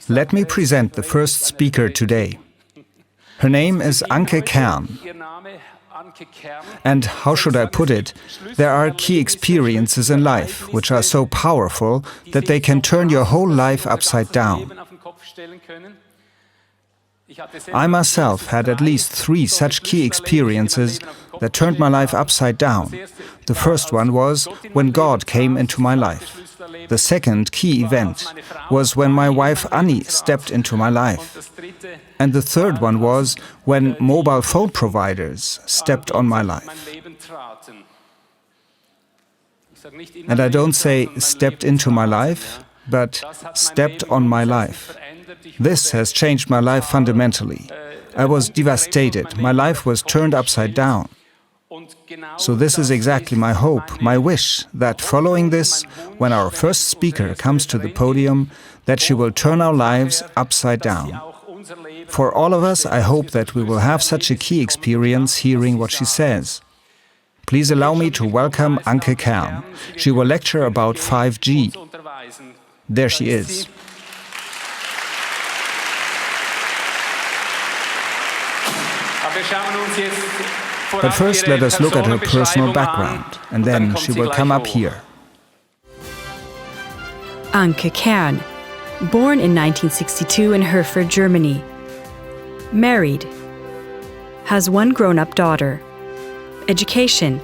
Let me present the first speaker today. Her name is Anke Kern. And how should I put it? There are key experiences in life which are so powerful that they can turn your whole life upside down. I myself had at least 3 such key experiences that turned my life upside down. The first one was when God came into my life. The second key event was when my wife Annie stepped into my life. And the third one was when mobile phone providers stepped on my life. And I don't say stepped into my life, but stepped on my life. This has changed my life fundamentally. I was devastated. My life was turned upside down. So this is exactly my hope, my wish, that following this, when our first speaker comes to the podium, that she will turn our lives upside down. For all of us, I hope that we will have such a key experience hearing what she says. Please allow me to welcome Anke Kern. She will lecture about 5G. There she is. But first, let us look at her personal background, and then she will come up here. Anke Kern, born in 1962 in Herford, Germany. Married. Has 1 grown-up daughter. Education,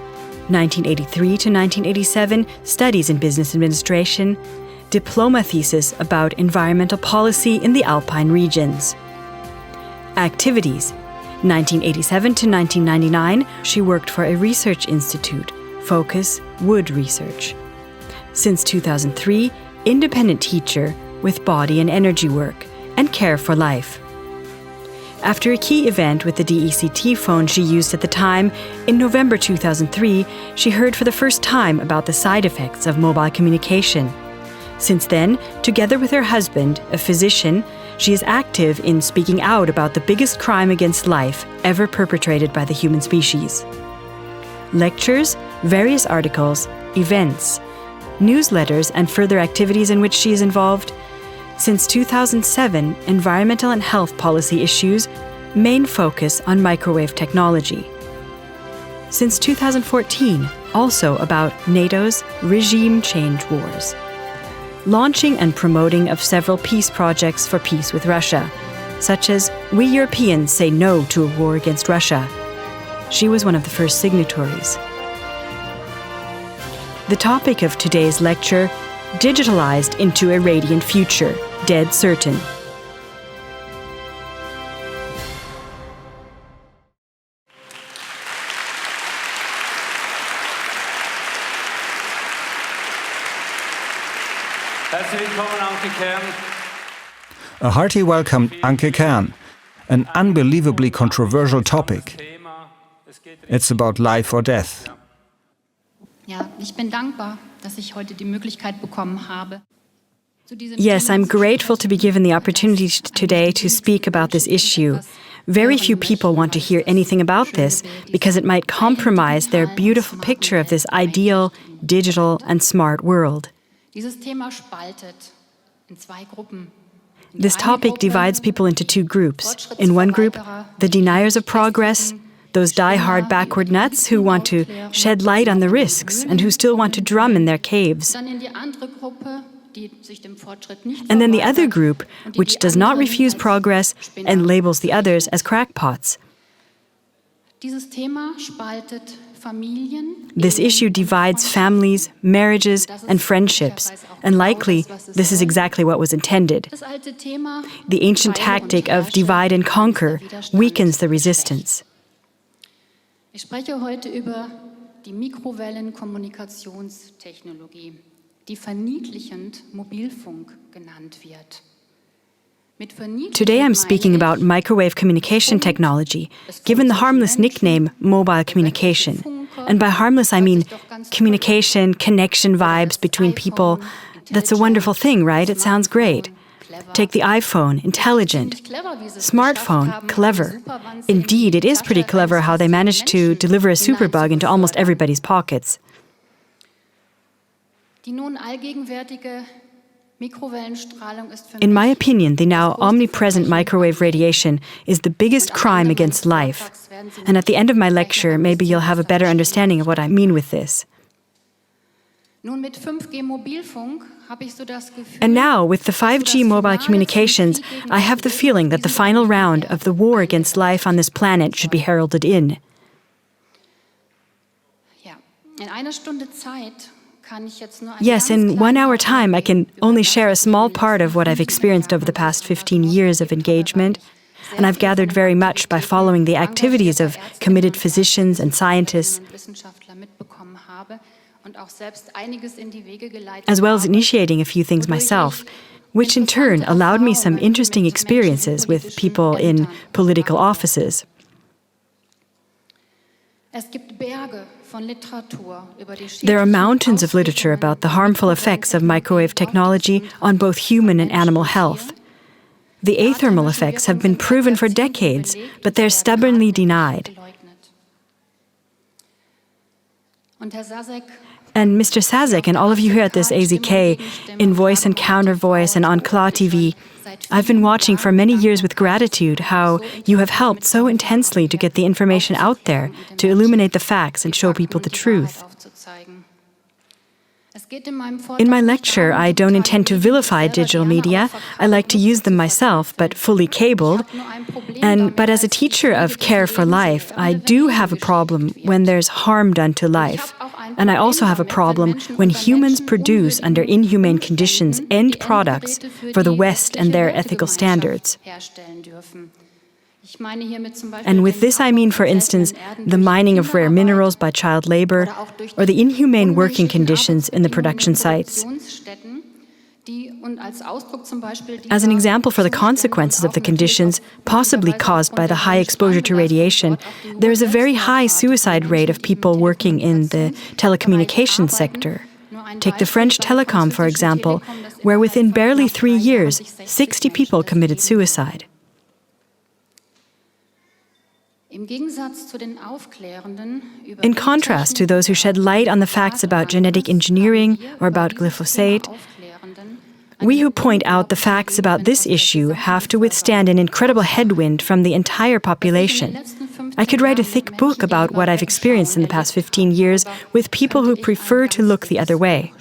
1983 to 1987, studies in business administration, diploma thesis about environmental policy in the Alpine regions. Activities, 1987 to 1999, she worked for a research institute, Focus Wood Research. Since 2003, independent teacher with body and energy work and care for life. After a key event with the DECT phone she used at the time, in November 2003, she heard for the first time about the side effects of mobile communication. Since then, together with her husband, a physician, she is active in speaking out about the biggest crime against life ever perpetrated by the human species. Lectures, various articles, events, newsletters, and further activities in which she is involved. Since 2007, environmental and health policy issues, main focus on microwave technology. Since 2014, also about NATO's regime change wars. Launching and promoting of several peace projects for peace with Russia, such as We Europeans Say No to a War Against Russia. She was one of the first signatories. The topic of today's lecture, Digitalized into a Radiant Future, Dead Certain. A hearty welcome, Anke Kern. An unbelievably controversial topic. It's about life or death. Yes, I'm grateful to be given the opportunity today to speak about this issue. Very few people want to hear anything about this because it might compromise their beautiful picture of this ideal, digital, and smart world. This topic divides people into 2 groups. In one group, the deniers of progress, those die-hard backward nuts who want to shed light on the risks and who still want to drum in their caves. And then the other group, which does not refuse progress and labels the others as crackpots. This issue divides families, marriages, and friendships, and likely this is exactly what was intended. The ancient tactic of divide and conquer weakens the resistance. Ich spreche heute über die Mikrowellenkommunikationstechnologie, die verniedlichend Mobilfunk genannt wird. Today I'm speaking about microwave communication technology, given the harmless nickname mobile communication. And by harmless I mean communication, connection vibes between people. That's a wonderful thing, right? It sounds great. Take the iPhone, intelligent. Smartphone, clever. Indeed, it is pretty clever how they managed to deliver a superbug into almost everybody's pockets. Die nun allgegenwärtige Mikrowellenstrahlung ist für In my mich opinion, the now omnipresent microwave radiation is the biggest crime against life. And at the end of my lecture, maybe you'll have a better understanding of what I mean with this. Nun mit 5G Mobilfunk habe ich so das Gefühl, And now, with the 5G mobile communications, I have the feeling that the final round of the war against life on this planet should be heralded in. ja, in einer Stunde Zeit kann ich jetzt nur ein Yes, ganz in 1 hour kleinen time, I can Überblick only über share a das, small was part of what I've experienced over the past 15 years of engagement, and I've gathered very much by following the activities of committed physicians and scientists, Wissenschaftler mitbekommen habe und auch selbst einiges in die Wege geleitet as well as habe, initiating a few things myself, which in turn allowed me some interesting experiences with people in political offices. Es gibt Berge von Literatur über die There are schädlichen mountains of literature Auswirkungen about the harmful effects of microwave technology on both human and animal health. The athermal effects have been proven for decades, but they're stubbornly denied. geleugnet. Und Herr Sasek, And Mr. Sazek and all of you here at this AZK, in Voice and Counter Voice and on Claw TV, I've been watching for many years with gratitude how you have helped so intensely to get the information out there, to illuminate the facts and show people the truth. In my lecture, I don't intend to vilify digital media. I like to use them myself, but fully cabled. But as a teacher of care for life, I do have a problem when there's harm done to life. And I also have a problem when humans produce under inhumane conditions end products for the West and their ethical standards. And with this I mean, for instance, the mining of rare minerals by child labor, or the inhumane working conditions in the production sites. As an example for the consequences of the conditions possibly caused by the high exposure to radiation, there is a very high suicide rate of people working in the telecommunications sector. Take the French Telecom, for example, where within barely 3 years, 60 people committed suicide. In contrast to those who shed light on the facts about genetic engineering or about glyphosate, we who point out the facts about this issue have to withstand an incredible headwind from the entire population. I could write a thick book about what I've experienced in the past 15 years with people who prefer to look the other way.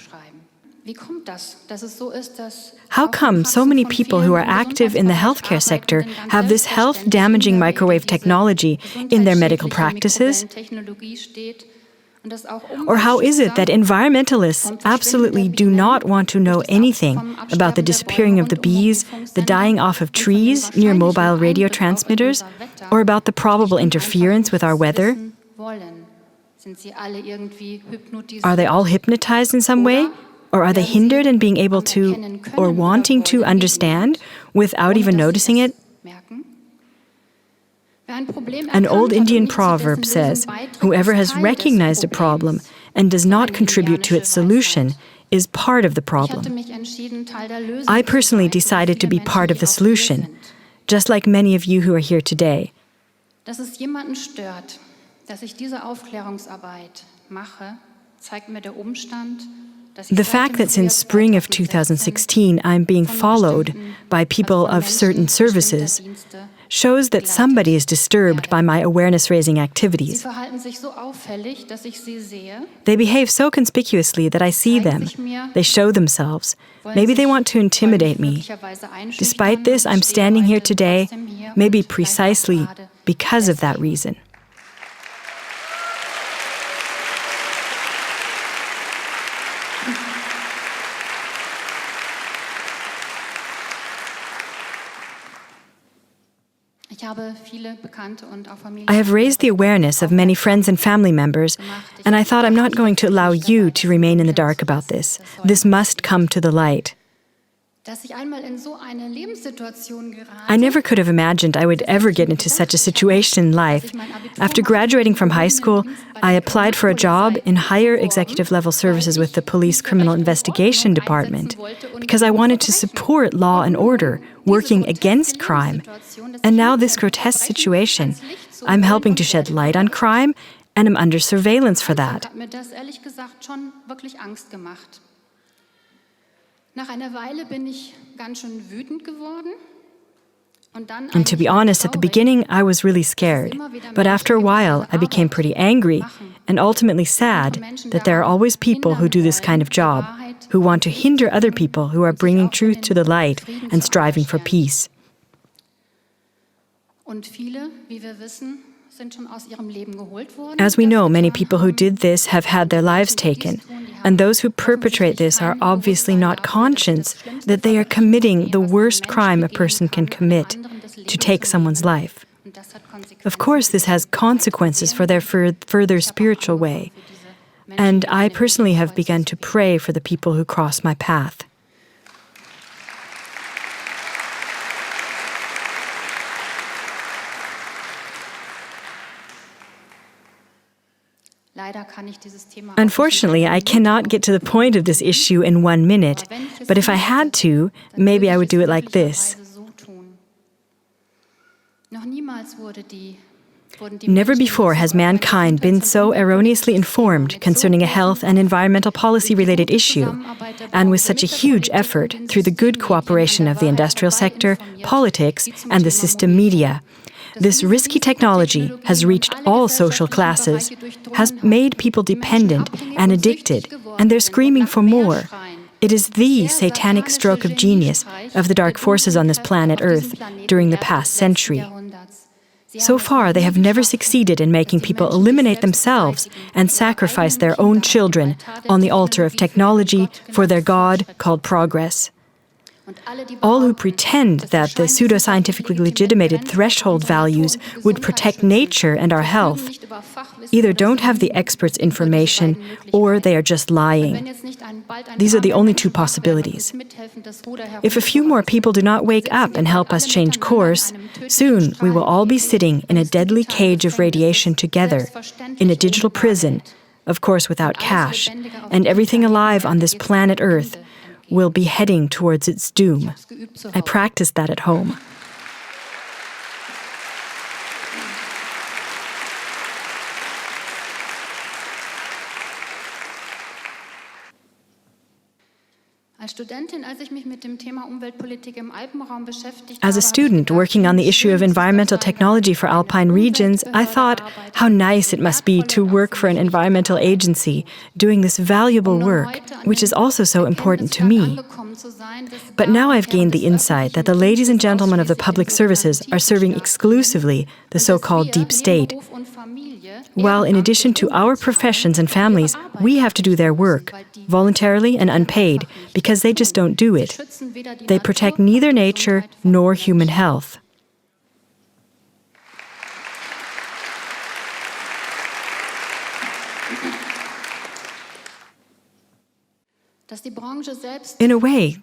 How come so many people who are active in the healthcare sector have this health-damaging microwave technology in their medical practices? Or how is it that environmentalists absolutely do not want to know anything about the disappearing of the bees, the dying off of trees near mobile radio transmitters, or about the probable interference with our weather? Are they all hypnotized in some way? Or are they hindered in being able to, or wanting to understand, without even noticing it? An old Indian proverb says, whoever has recognized a problem and does not contribute to its solution is part of the problem. I personally decided to be part of the solution, just like many of you who are here today. Dass es jemanden stört, dass ich diese Aufklärungsarbeit mache, zeigt mir der Umstand, The fact that since spring of 2016 I'm being followed by people of certain services shows that somebody is disturbed by my awareness-raising activities. They behave so conspicuously that I see them. They show themselves. Maybe they want to intimidate me. Despite this, I'm standing here today, maybe precisely because of that reason. I have raised the awareness of many friends and family members, and I thought I'm not going to allow you to remain in the dark about this. This must come to the light. I never could have imagined I would ever get into such a situation in life. After graduating from high school, I applied for a job in higher executive level services with the Police Criminal Investigation Department because I wanted to support law and order, working against crime. And now this grotesque situation, I'm helping to shed light on crime, and I'm under surveillance for that. Nach einer Weile bin ich ganz schön wütend geworden. And to be honest, at the beginning, I was really scared. But after a while, I became pretty angry and ultimately sad that there are always people who do this kind of job, who want to hinder other people who are bringing truth to the light and striving for peace. As we know, many people who did this have had their lives taken, and those who perpetrate this are obviously not conscious that they are committing the worst crime a person can commit, to take someone's life. Of course, this has consequences for their further spiritual way, and I personally have begun to pray for the people who cross my path. Unfortunately, I cannot get to the point of this issue in 1 minute, but if I had to, maybe I would do it like this. Never before has mankind been so erroneously informed concerning a health and environmental policy-related issue, and with such a huge effort through the good cooperation of the industrial sector, politics, and the system media. This risky technology has reached all social classes, has made people dependent and addicted, and they're screaming for more. It is the satanic stroke of genius of the dark forces on this planet Earth during the past century. So far, they have never succeeded in making people eliminate themselves and sacrifice their own children on the altar of technology for their god called progress. All who pretend that the pseudoscientifically legitimated threshold values would protect nature and our health either don't have the experts' information or they are just lying. These are the only two possibilities. If a few more people do not wake up and help us change course, soon we will all be sitting in a deadly cage of radiation together, in a digital prison, of course without cash, and everything alive on this planet Earth will be heading towards its doom. I practiced that at home. As a student working on the issue of environmental technology for alpine regions, I thought how nice it must be to work for an environmental agency doing this valuable work, which is also so important to me. But now I've gained the insight that the ladies and gentlemen of the public services are serving exclusively the so-called deep state, while in addition to our professions and families, we have to do their work, voluntarily and unpaid, because they just don't do it. They protect neither nature nor human health. In a way,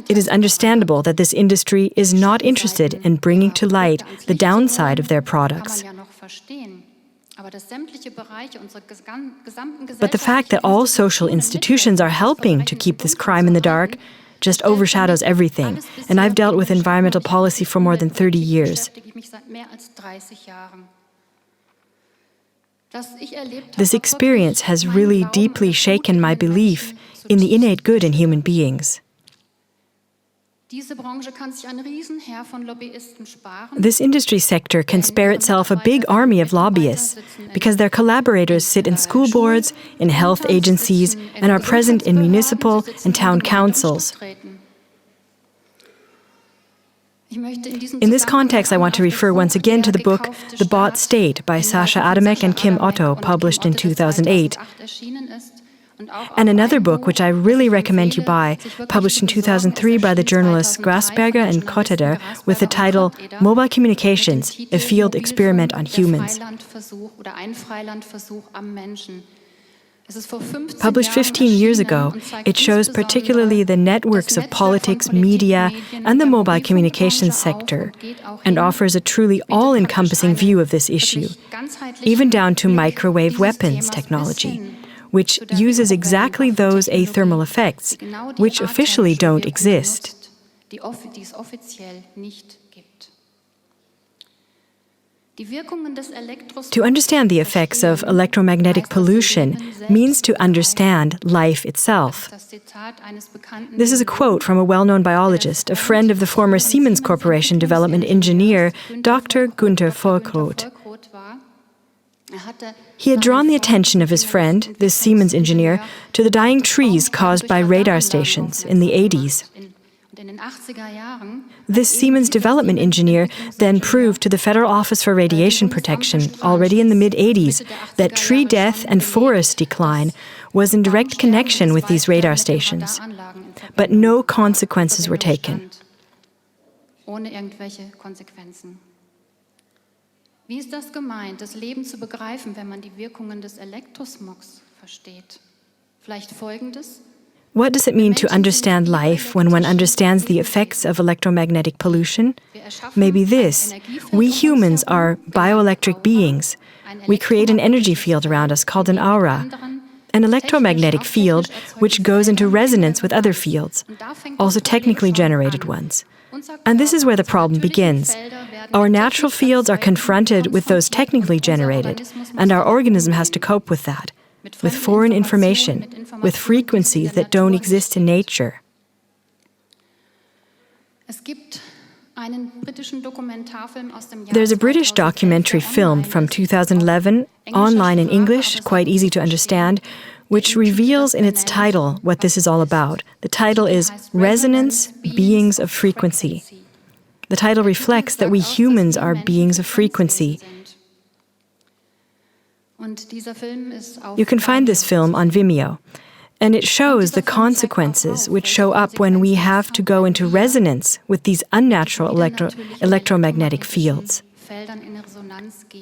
it is understandable that this industry is not interested in bringing to light the downside of their products. But the fact that all social institutions are helping to keep this crime in the dark just overshadows everything, and I've dealt with environmental policy for more than 30 years. This experience has really deeply shaken my belief in the innate good in human beings. This industry sector can spare itself a big army of lobbyists because their collaborators sit in school boards, in health agencies, and are present in municipal and town councils. In this context, I want to refer once again to the book The Bought State by Sasha Adamek and Kim Otto, published in 2008. And another book, which I really recommend you buy, published in 2003 by the journalists Grasberger and Kotterer, with the title Mobile Communications, a Field Experiment on Humans. Published 15 years ago, it shows particularly the networks of politics, media, and the mobile communications sector, and offers a truly all-encompassing view of this issue, even down to microwave weapons technology, which uses exactly those athermal effects, which officially don't exist. To understand the effects of electromagnetic pollution means to understand life itself. This is a quote from a well-known biologist, a friend of the former Siemens Corporation development engineer, Dr. Günther Volkroth. He had drawn the attention of his friend, this Siemens engineer, to the dying trees caused by radar stations in the 80s. This Siemens development engineer then proved to the Federal Office for Radiation Protection, already in the mid-80s, that tree death and forest decline was in direct connection with these radar stations. But no consequences were taken. Wie ist das gemeint, das Leben zu begreifen, wenn man die Wirkungen des Elektrosmogs versteht? Vielleicht Folgendes. What does it mean to understand life when one understands the effects of electromagnetic pollution? Maybe this. We humans are bioelectric beings. We create an energy field around us called an aura, an electromagnetic field which goes into resonance with other fields, also technically generated ones. And this is where the problem begins. Our natural fields are confronted with those technically generated, and our organism has to cope with that, with foreign information, with frequencies that don't exist in nature. There's a British documentary film from 2011, online in English, quite easy to understand, which reveals in its title what this is all about. The title is Resonance, Beings of Frequency. The title reflects that we humans are beings of frequency. You can find this film on Vimeo, and it shows the consequences which show up when we have to go into resonance with these unnatural electromagnetic fields.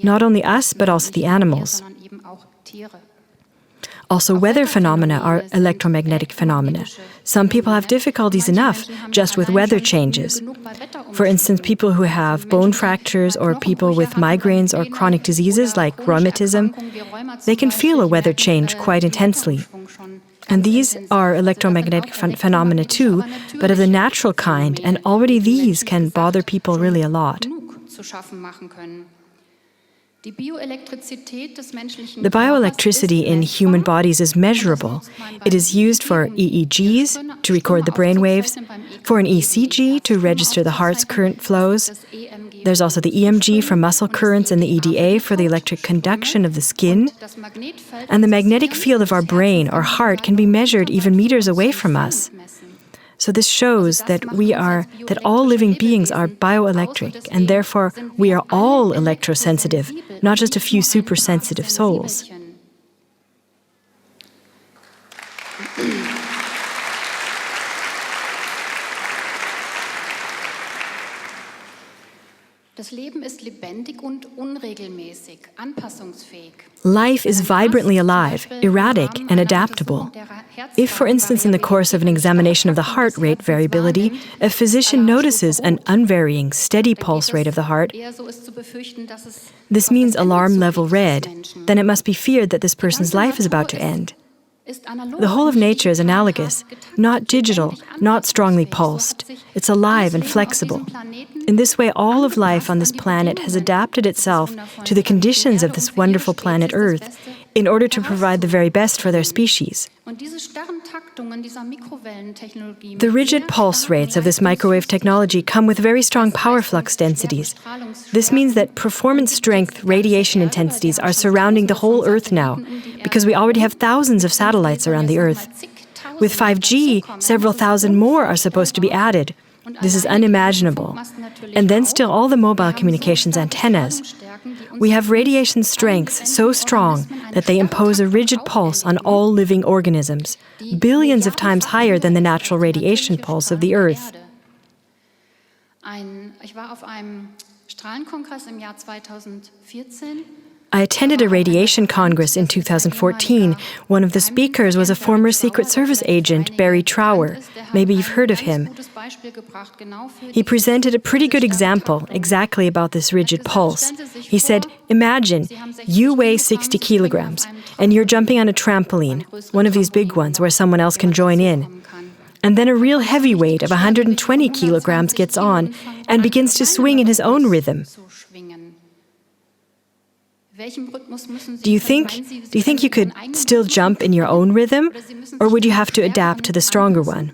Not only us, but also the animals. Also, weather phenomena are electromagnetic phenomena. Some people have difficulties enough just with weather changes. For instance, people who have bone fractures or people with migraines or chronic diseases like rheumatism, they can feel a weather change quite intensely. And these are electromagnetic phenomena too, but of the natural kind, and already these can bother people really a lot. The bioelectricity in human bodies is measurable. It is used for EEGs, to record the brain waves, for an ECG, to register the heart's current flows. There's also the EMG for muscle currents and the EDA for the electric conduction of the skin. And the magnetic field of our brain or heart can be measured even meters away from us. So this shows that all living beings are bioelectric, and therefore we are all electrosensitive, not just a few supersensitive souls. Life is vibrantly alive, erratic, and adaptable. If, for instance, in the course of an examination of the heart rate variability, a physician notices an unvarying, steady pulse rate of the heart, this means alarm level red, then it must be feared that this person's life is about to end. The whole of nature is analogous, not digital, not strongly pulsed. It's alive and flexible. In this way, all of life on this planet has adapted itself to the conditions of this wonderful planet Earth in order to provide the very best for their species. The rigid pulse rates of this microwave technology come with very strong power flux densities. This means that performance strength radiation intensities are surrounding the whole Earth now, because we already have thousands of satellites around the Earth. With 5G, several thousand more are supposed to be added. This is unimaginable. And then still all the mobile communications antennas. We have radiation strengths so strong that they impose a rigid pulse on all living organisms, billions of times higher than the natural radiation pulse of the Earth. I attended a radiation congress in 2014. One of the speakers was a former Secret Service agent, Barry Trower. Maybe you've heard of him. He presented a pretty good example exactly about this rigid pulse. He said, imagine you weigh 60 kilograms and you're jumping on a trampoline, one of these big ones where someone else can join in. And then a real heavyweight of 120 kilograms gets on and begins to swing in his own rhythm. Do you think you could still jump in your own rhythm, or would you have to adapt to the stronger one?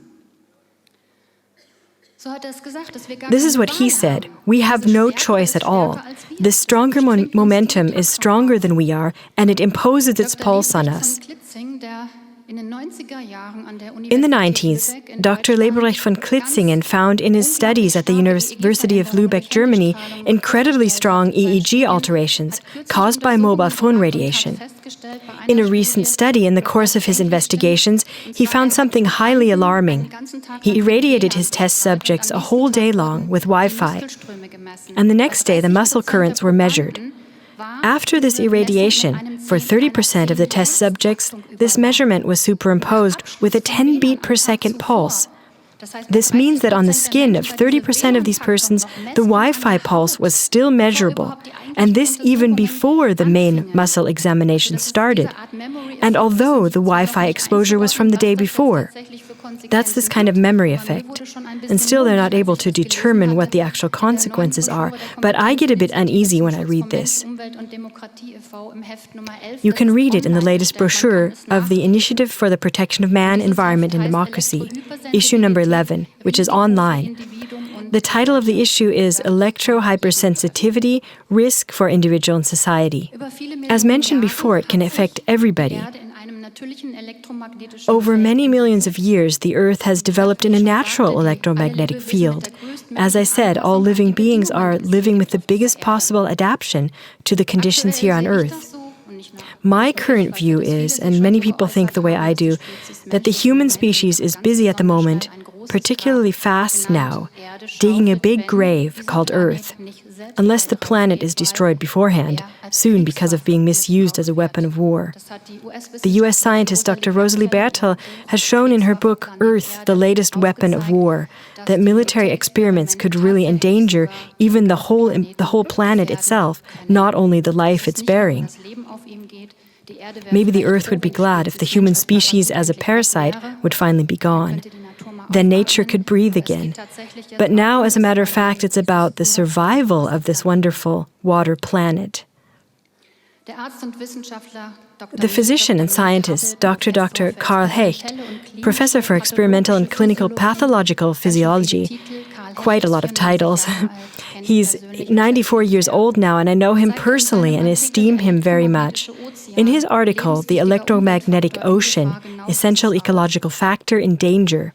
This is what he said. We have no choice at all. This stronger momentum is stronger than we are, and it imposes its pulse on us. In the 90s, Dr. Leberecht von Klitzingen found in his studies at the University of Lübeck, Germany, incredibly strong EEG alterations caused by mobile phone radiation. In a recent study in the course of his investigations, he found something highly alarming. He irradiated his test subjects a whole day long with Wi-Fi, and the next day the muscle currents were measured. After this irradiation, for 30% of the test subjects, this measurement was superimposed with a 10 beat per second pulse. This means that on the skin of 30% of these persons, the Wi-Fi pulse was still measurable, and this even before the main muscle examination started, and although the Wi-Fi exposure was from the day before. That's this kind of memory effect. And still they're not able to determine what the actual consequences are, but I get a bit uneasy when I read this. You can read it in the latest brochure of the Initiative for the Protection of Man, Environment and Democracy, issue number 11, which is online. The title of the issue is Electro-Hypersensitivity, Risk for Individual and Society. As mentioned before, it can affect everybody. Over many millions of years, the Earth has developed in a natural electromagnetic field. As I said, all living beings are living with the biggest possible adaptation to the conditions here on Earth. My current view is, and many people think the way I do, that the human species is busy at the moment, particularly fast now, digging a big grave called Earth, unless the planet is destroyed beforehand, soon because of being misused as a weapon of war. The US scientist Dr. Rosalie Bertel has shown in her book Earth, the Latest Weapon of War, that military experiments could really endanger even the whole planet itself, not only the life it's bearing. Maybe the Earth would be glad if the human species as a parasite would finally be gone. Then nature could breathe again. But now, as a matter of fact, it's about the survival of this wonderful water planet. The physician and scientist, Dr. Karl Hecht, professor for experimental and clinical pathological physiology, quite a lot of titles. He's 94 years old now, and I know him personally and esteem him very much. In his article, The Electromagnetic Ocean, Essential Ecological Factor in Danger,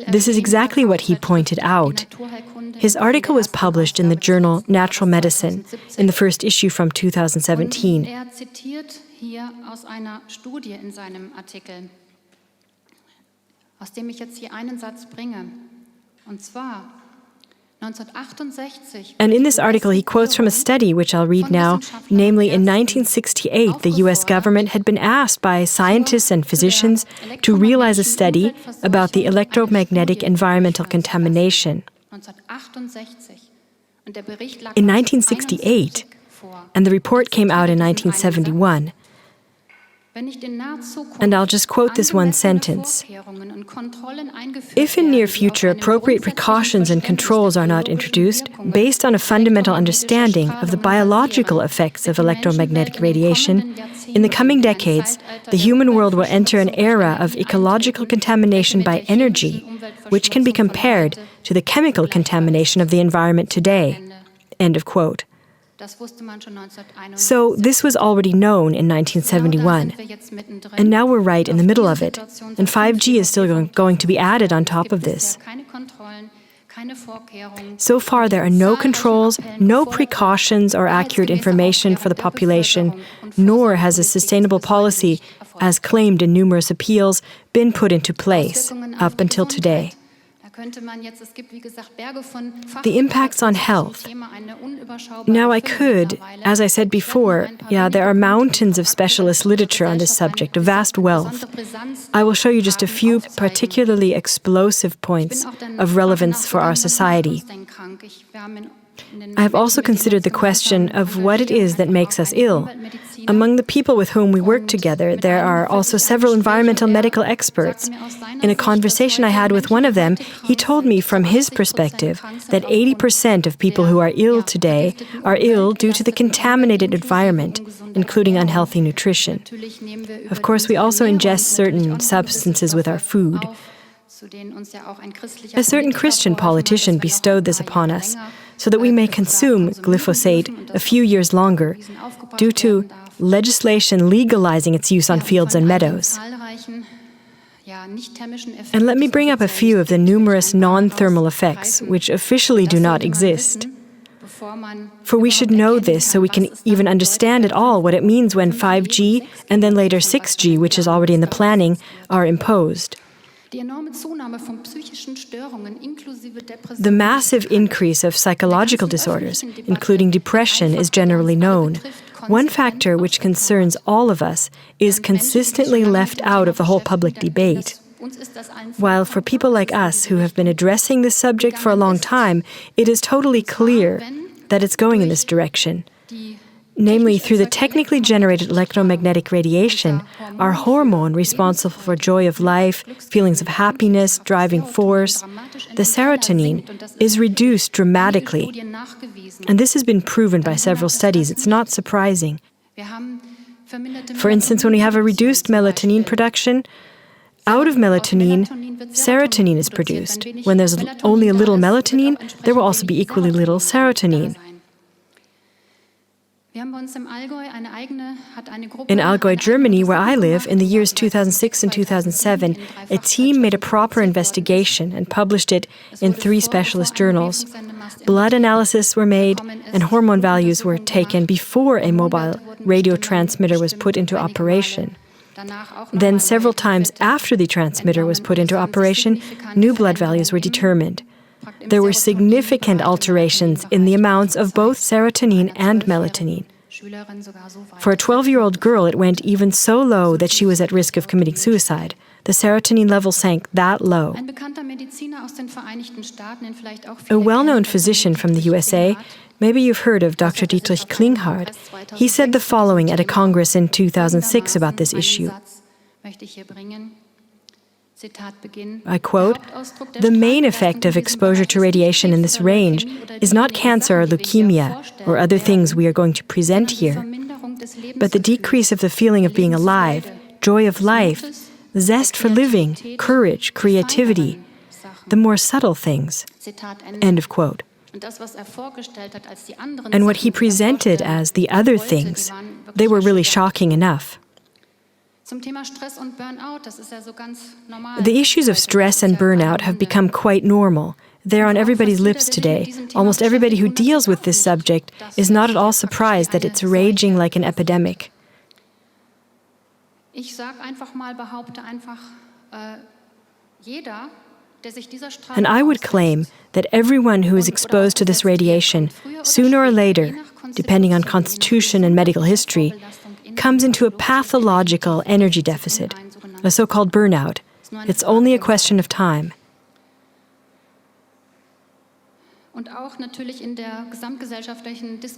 this is exactly what he pointed out. His article was published in the journal Natural Medicine in the first issue from 2017. And in this article, he quotes from a study, which I'll read now, namely in 1968, the US government had been asked by scientists and physicians to realize a study about the electromagnetic environmental contamination. In 1968, and the report came out in 1971. And I'll just quote this one sentence. If in near future appropriate precautions and controls are not introduced based on a fundamental understanding of the biological effects of electromagnetic radiation, in the coming decades, the human world will enter an era of ecological contamination by energy, which can be compared to the chemical contamination of the environment today. End of quote. So this was already known in 1971, and now we're right in the middle of it, and 5G is still going to be added on top of this. So far, there are no controls, no precautions or accurate information for the population, nor has a sustainable policy, as claimed in numerous appeals, been put into place up until today. The impacts on health. Now I could, as I said before, there are mountains of specialist literature on this subject, a vast wealth. I will show you just a few particularly explosive points of relevance for our society. I have also considered the question of what it is that makes us ill. Among the people with whom we work together, there are also several environmental medical experts. In a conversation I had with one of them, he told me from his perspective that 80% of people who are ill today today are ill due to the contaminated environment, including unhealthy nutrition. Of course, we also ingest certain substances with our food. A certain Christian politician bestowed this upon us so that we may consume glyphosate a few years longer due to legislation legalizing its use on fields and meadows. And let me bring up a few of the numerous non-thermal effects which officially do not exist. For we should know this so we can even understand at all what it means when 5G and then later 6G, which is already in the planning, are imposed. The massive increase of psychological disorders, including depression, is generally known. One factor which concerns all of us is consistently left out of the whole public debate. While for people like us who have been addressing this subject for a long time, it is totally clear that it's going in this direction. Namely, through the technically generated electromagnetic radiation, our hormone responsible for joy of life, feelings of happiness, driving force, the serotonin, is reduced dramatically. And this has been proven by several studies. It's not surprising. For instance, when we have a reduced melatonin production, out of melatonin, serotonin is produced. When there's only a little melatonin, there will also be equally little serotonin. In Allgäu, Germany, where I live, in the years 2006 and 2007, a team made a proper investigation and published it in 3 specialist journals. Blood analysis were made, and hormone values were taken before a mobile radio transmitter was put into operation. Then, several times after the transmitter was put into operation, new blood values were determined. There were significant alterations in the amounts of both serotonin and melatonin. For a 12-year-old girl, it went even so low that she was at risk of committing suicide. The serotonin level sank that low. A well-known physician from the USA, maybe you've heard of Dr. Dietrich Klinghardt, he said the following at a congress in 2006 about this issue. I quote, "The main effect of exposure to radiation in this range is not cancer or leukemia or other things we are going to present here, but the decrease of the feeling of being alive, joy of life, zest for living, courage, creativity, the more subtle things." End of quote. And what he presented as the other things, they were really shocking enough. The issues of stress and burnout have become quite normal. They're on everybody's lips today. Almost everybody who deals with this subject is not at all surprised that it's raging like an epidemic. And I would claim that everyone who is exposed to this radiation, sooner or later, depending on constitution and medical history, comes into a pathological energy deficit, a so-called burnout. It's only a question of time.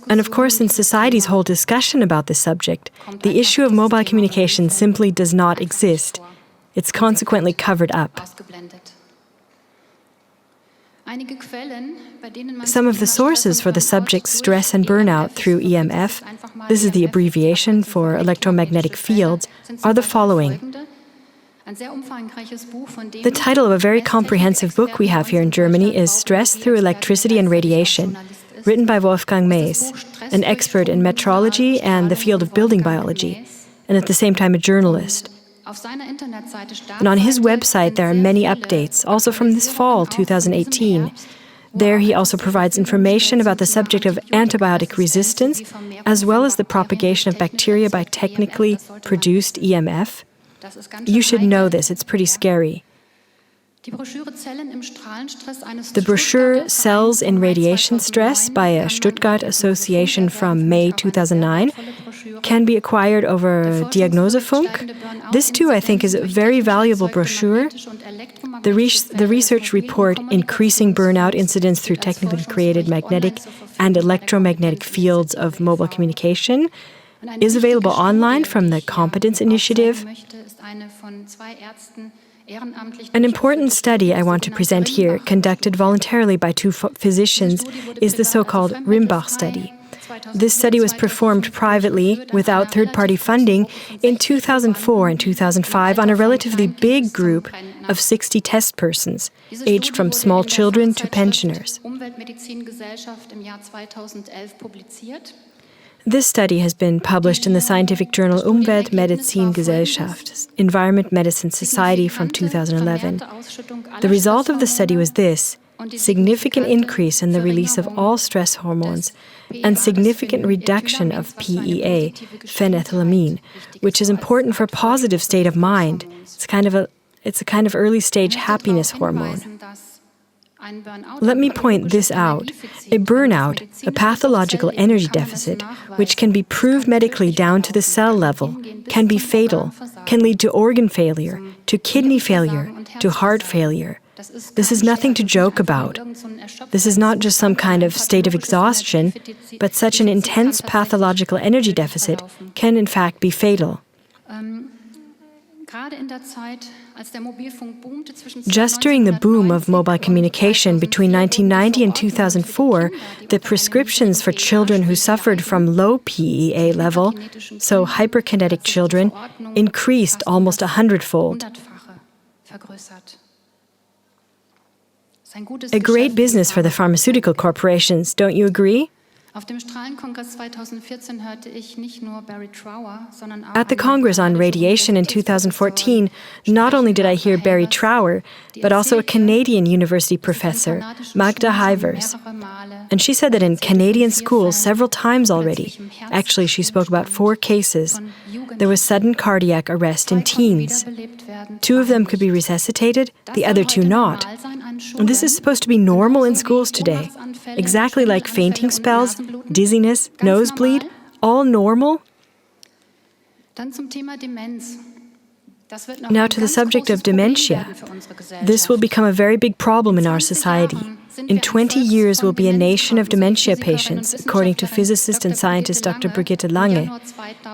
And of course, in society's whole discussion about this subject, the issue of mobile communication simply does not exist. It's consequently covered up. Some of the sources for the subject stress and burnout through EMF, this is the abbreviation for electromagnetic fields, are the following. The title of a very comprehensive book we have here in Germany is Stress Through Electricity and Radiation, written by Wolfgang Maes, an expert in metrology and the field of building biology, and at the same time a journalist. And on his website there are many updates, also from this fall, 2018. There he also provides information about the subject of antibiotic resistance, as well as the propagation of bacteria by technically produced EMF. You should know this, it's pretty scary. The brochure Cells in Radiation Stress by a Stuttgart association from May 2009 can be acquired over Diagnosefunk. This too, I think, is a very valuable brochure. The research report Increasing Burnout Incidence Through Technically Created Magnetic and Electromagnetic Fields of Mobile Communication is available online from the Competence Initiative. An important study I want to present here, conducted voluntarily by two physicians, is the so-called Rimbach study. This study was performed privately, without third-party funding, in 2004 and 2005 on a relatively big group of 60 test persons, aged from small children to pensioners. This study has been published in the scientific journal Umweltmedizingesellschaft, Environment Medicine Society, from 2011. The result of the study was this: significant increase in the release of all stress hormones and significant reduction of PEA, phenethylamine, which is important for positive state of mind. It's a kind of early-stage happiness hormone. Let me point this out. A burnout, a pathological energy deficit, which can be proved medically down to the cell level, can be fatal, can lead to organ failure, to kidney failure, to heart failure. This is nothing to joke about. This is not just some kind of state of exhaustion, but such an intense pathological energy deficit can in fact be fatal. Just during the boom of mobile communication between 1990 and 2004, the prescriptions for children who suffered from low PEA level, so hyperkinetic children, increased almost 100-fold. A great business for the pharmaceutical corporations, don't you agree? At the Congress on Radiation in 2014, not only did I hear Barry Trower, but also a Canadian university professor, Magda Hivers. And she said that in Canadian schools several times already, actually she spoke about 4 cases, there was sudden cardiac arrest in teens. 2 of them could be resuscitated, the other 2 not. And this is supposed to be normal in schools today. Exactly like fainting spells, dizziness, nosebleed, all normal. Now to the subject of dementia. This will become a very big problem in our society. In 20 years, we'll be a nation of dementia patients, according to physicist and scientist Dr. Brigitte Lange.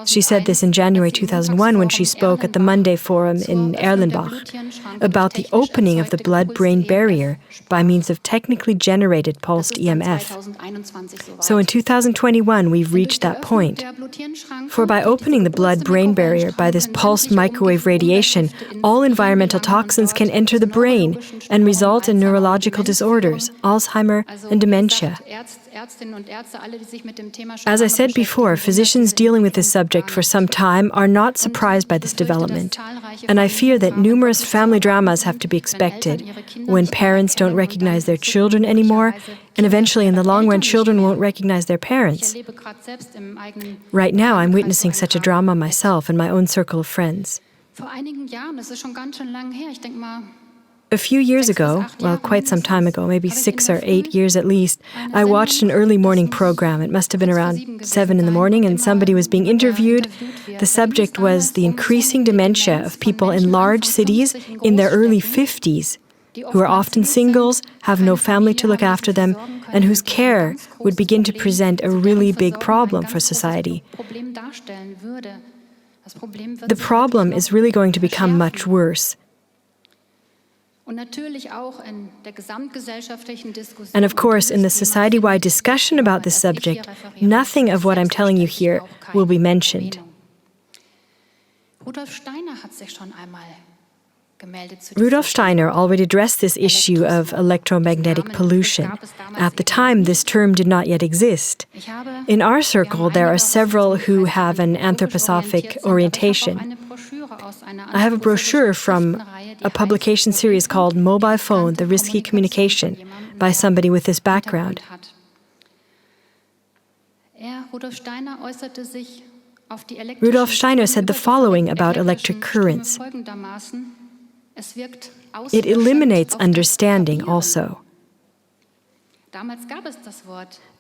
She said this in January 2001 when she spoke at the Monday Forum in Erlenbach about the opening of the blood-brain barrier by means of technically generated pulsed EMF. So in 2021, we've reached that point. For by opening the blood-brain barrier by this pulsed microwave radiation, all environmental toxins can enter the brain and result in neurological disorders, Alzheimer, and dementia. As I said before, physicians dealing with this subject for some time are not surprised by this development, and I fear that numerous family dramas have to be expected when parents don't recognize their children anymore, and eventually in the long run children won't recognize their parents. Right now I'm witnessing such a drama myself in my own circle of friends. A few years ago, well, quite some time ago, maybe 6 or 8 years at least, I watched an early morning program. It must have been around 7 in the morning, and somebody was being interviewed. The subject was the increasing dementia of people in large cities in their early 50s, who are often singles, have no family to look after them, and whose care would begin to present a really big problem for society. The problem is really going to become much worse. And of course, in the society-wide discussion about this subject, nothing of what I'm telling you here will be mentioned. Rudolf Steiner already addressed this issue of electromagnetic pollution. At the time, this term did not yet exist. In our circle, there are several who have an anthroposophic orientation. I have a brochure from a publication series called Mobile Phone, The Risky Communication, by somebody with this background. Rudolf Steiner said the following about electric currents. It eliminates understanding also.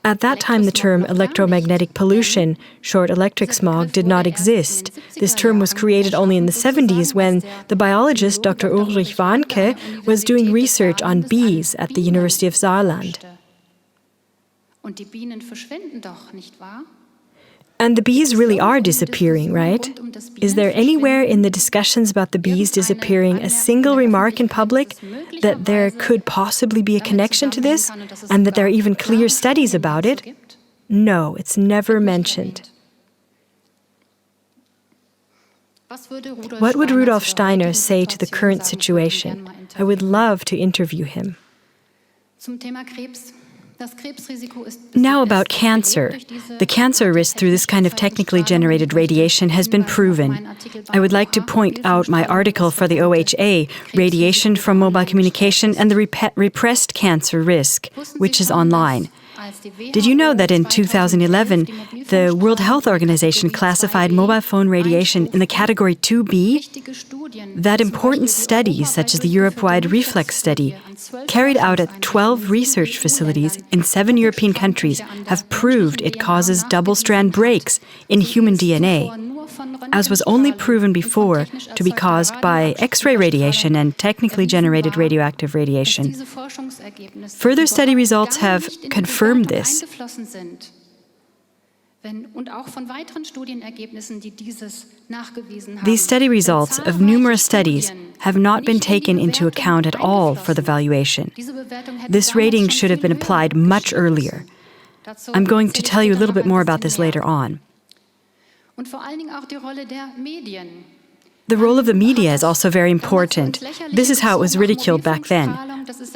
At that time, the term electromagnetic pollution, short electric smog, did not exist. This term was created only in the 70s when the biologist Dr. Ulrich Warnke was doing research on bees at the University of Saarland. And the bees really are disappearing, right? Is there anywhere in the discussions about the bees disappearing a single remark in public that there could possibly be a connection to this and that there are even clear studies about it? No, it's never mentioned. What would Rudolf Steiner say to the current situation? I would love to interview him. Now about cancer. The cancer risk through this kind of technically generated radiation has been proven. I would like to point out my article for the OHA, Radiation from Mobile Communication and the Repressed Cancer Risk, which is online. Did you know that in 2011, the World Health Organization classified mobile phone radiation in the category 2B? That important study, such as the Europe-wide reflex study, carried out at 12 research facilities in 7 European countries, have proved it causes double-strand breaks in human DNA, as was only proven before to be caused by X-ray radiation and technically generated radioactive radiation. Further study results have confirmed this. These study results of numerous studies have not been taken into account at all for the valuation. This rating should have been applied much earlier. I'm going to tell you a little bit more about this later on. The role of the media is also very important. This is how it was ridiculed back then.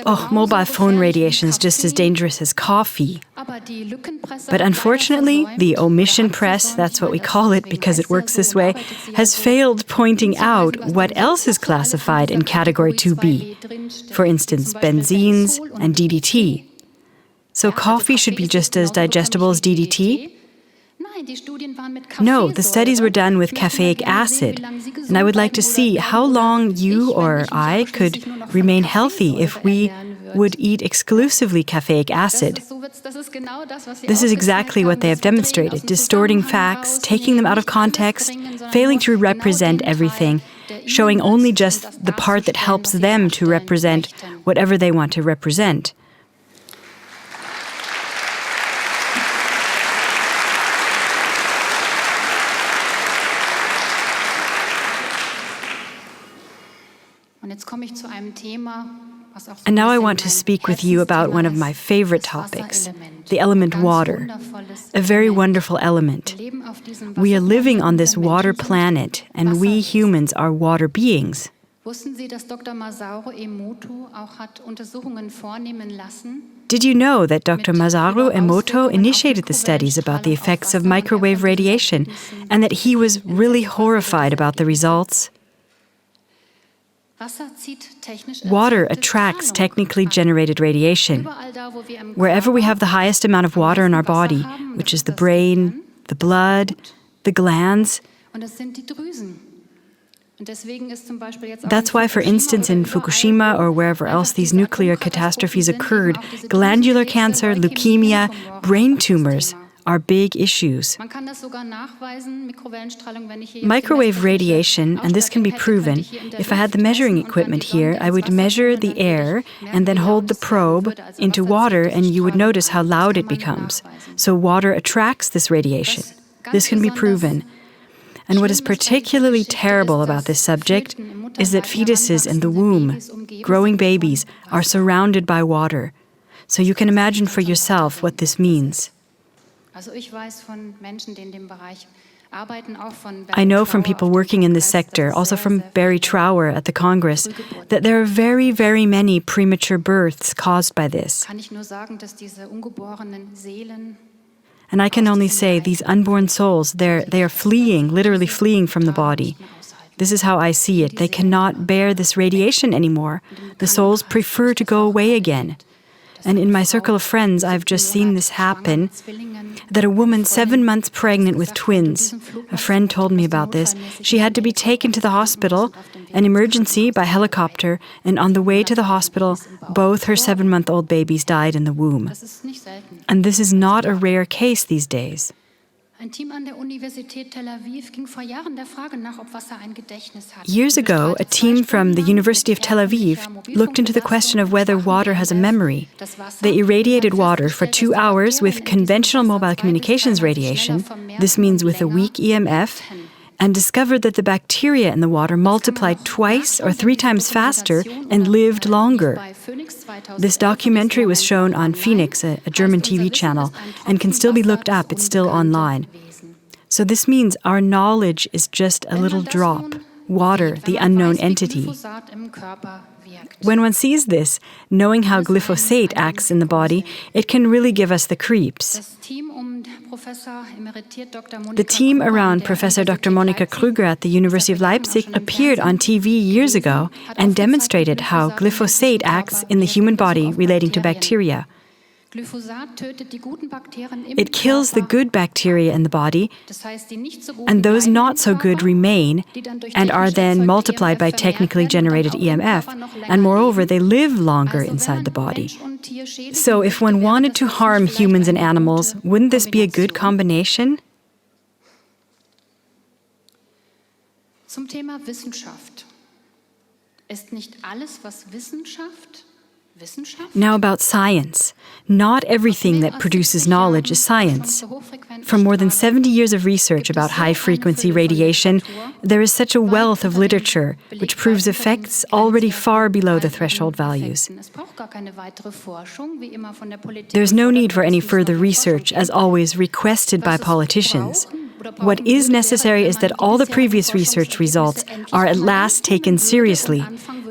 Oh, mobile phone radiation is just as dangerous as coffee. But unfortunately, the omission press, that's what we call it because it works this way, has failed pointing out what else is classified in category 2B. For instance, benzenes and DDT. So coffee should be just as digestible as DDT? No, the studies were done with caffeic acid, and I would like to see how long you or I could remain healthy if we would eat exclusively caffeic acid. This is exactly what they have demonstrated, distorting facts, taking them out of context, failing to represent everything, showing only just the part that helps them to represent whatever they want to represent. And now I want to speak with you about one of my favorite topics, the element water, a very wonderful element. We are living on this water planet, and we humans are water beings. Did you know that Dr. Masaru Emoto initiated the studies about the effects of microwave radiation, and that he was really horrified about the results? Water attracts technically generated radiation. Wherever we have the highest amount of water in our body, which is the brain, the blood, the glands. That's why, for instance, in Fukushima or wherever else these nuclear catastrophes occurred, glandular cancer, leukemia, brain tumors are big issues. Microwave radiation, and this can be proven, if I had the measuring equipment here, I would measure the air and then hold the probe into water, and you would notice how loud it becomes. So water attracts this radiation. This can be proven. And what is particularly terrible about this subject is that fetuses in the womb, growing babies, are surrounded by water. So you can imagine for yourself what this means. I know from people working in this sector, also from Barry Trower at the Congress, that there are very, very many premature births caused by this. And I can only say these unborn souls, they are fleeing, literally fleeing from the body. This is how I see it. They cannot bear this radiation anymore. The souls prefer to go away again. And in my circle of friends, I've just seen this happen, that a woman 7 months pregnant with twins, a friend told me about this, she had to be taken to the hospital, an emergency by helicopter, and on the way to the hospital, both her 7-month-old babies died in the womb. And this is not a rare case these days. Years ago, a team from the University of Tel Aviv looked into the question of whether water has a memory. They irradiated water for 2 hours with conventional mobile communications radiation, this means with a weak EMF, and discovered that the bacteria in the water multiplied twice or 3 times faster and lived longer. This documentary was shown on Phoenix, a German TV channel, and can still be looked up. It's still online. So this means our knowledge is just a little drop, water, the unknown entity. When one sees this, knowing how glyphosate acts in the body, it can really give us the creeps. The team around Professor Dr. Monika Krüger at the University of Leipzig appeared on TV years ago and demonstrated how glyphosate acts in the human body relating to bacteria. It kills the good bacteria in the body, and those not so good remain and are then multiplied by technically generated EMF, and moreover, they live longer inside the body. So if one wanted to harm humans and animals, wouldn't this be a good combination? Zum Thema Wissenschaft. Ist nicht alles, was Wissenschaft? Now about science. Not everything that produces knowledge is science. From more than 70 years of research about high-frequency radiation, there is such a wealth of literature which proves effects already far below the threshold values. There's no need for any further research, as always requested by politicians. What is necessary is that all the previous research results are at last taken seriously.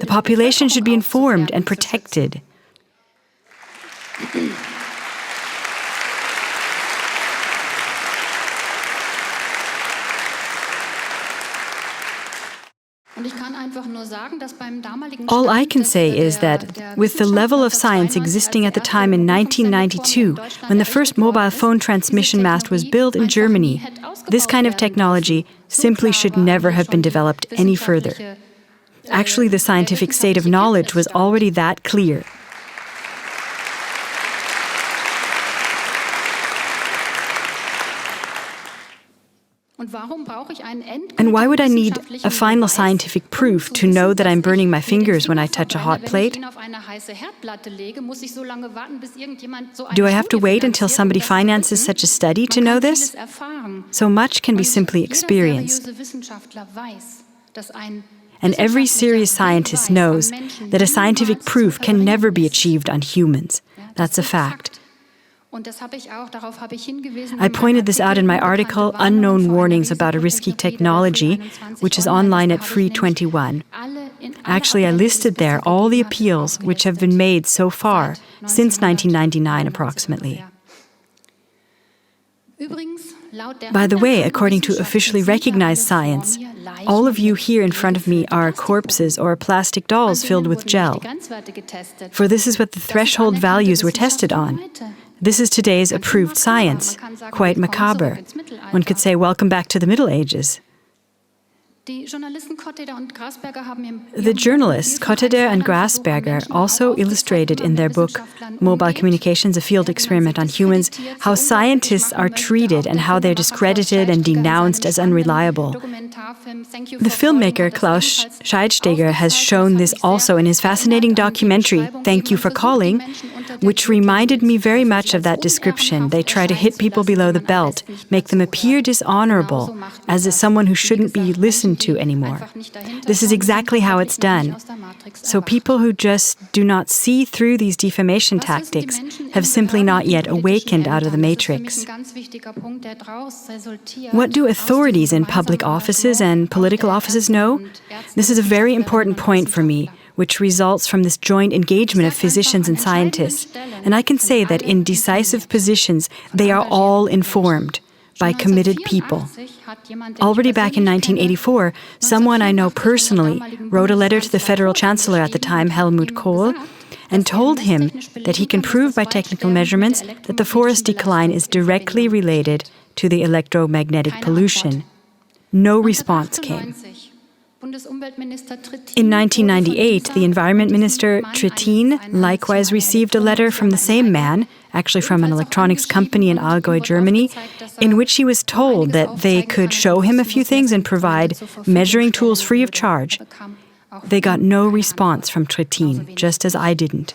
The population should be informed and protected. All I can say is that with the level of science existing at the time in 1992, when the first mobile phone transmission mast was built in Germany, this kind of technology simply should never have been developed any further. Actually, the scientific state of knowledge was already that clear. And why would I need a final scientific proof to know that I'm burning my fingers when I touch a hot plate? Do I have to wait until somebody finances such a study to know this? So much can be simply experienced. And every serious scientist knows that a scientific proof can never be achieved on humans. That's a fact. I pointed this out in my article, Unknown Warnings About a Risky Technology, which is online at Free21. Actually, I listed there all the appeals which have been made so far, since 1999 approximately. By the way, according to officially recognized science, all of you here in front of me are corpses or plastic dolls filled with gel. For this is what the threshold values were tested on. This is today's approved science, quite macabre. One could say, welcome back to the Middle Ages. The journalists Kotteder and Grasberger also illustrated in their book, Mobile Communications, a Field Experiment on Humans, how scientists are treated and how they're discredited and denounced as unreliable. The filmmaker Klaus Scheidsteger has shown this also in his fascinating documentary, Thank You for Calling, which reminded me very much of that description. They try to hit people below the belt, make them appear dishonorable, as if someone who shouldn't be listened to anymore. This is exactly how it's done. So people who just do not see through these defamation tactics have simply not yet awakened out of the matrix. What do authorities in public offices and political offices know? This is a very important point for me, which results from this joint engagement of physicians and scientists. And I can say that in decisive positions, they are all informed by committed people. Already back in 1984, someone I know personally wrote a letter to the federal chancellor at the time, Helmut Kohl, and told him that he can prove by technical measurements that the forest decline is directly related to the electromagnetic pollution. No response came. In 1998, the Environment Minister Trittin likewise received a letter from the same man, actually from an electronics company in Allgäu, Germany, in which he was told that they could show him a few things and provide measuring tools free of charge. They got no response from Trittin, just as I didn't.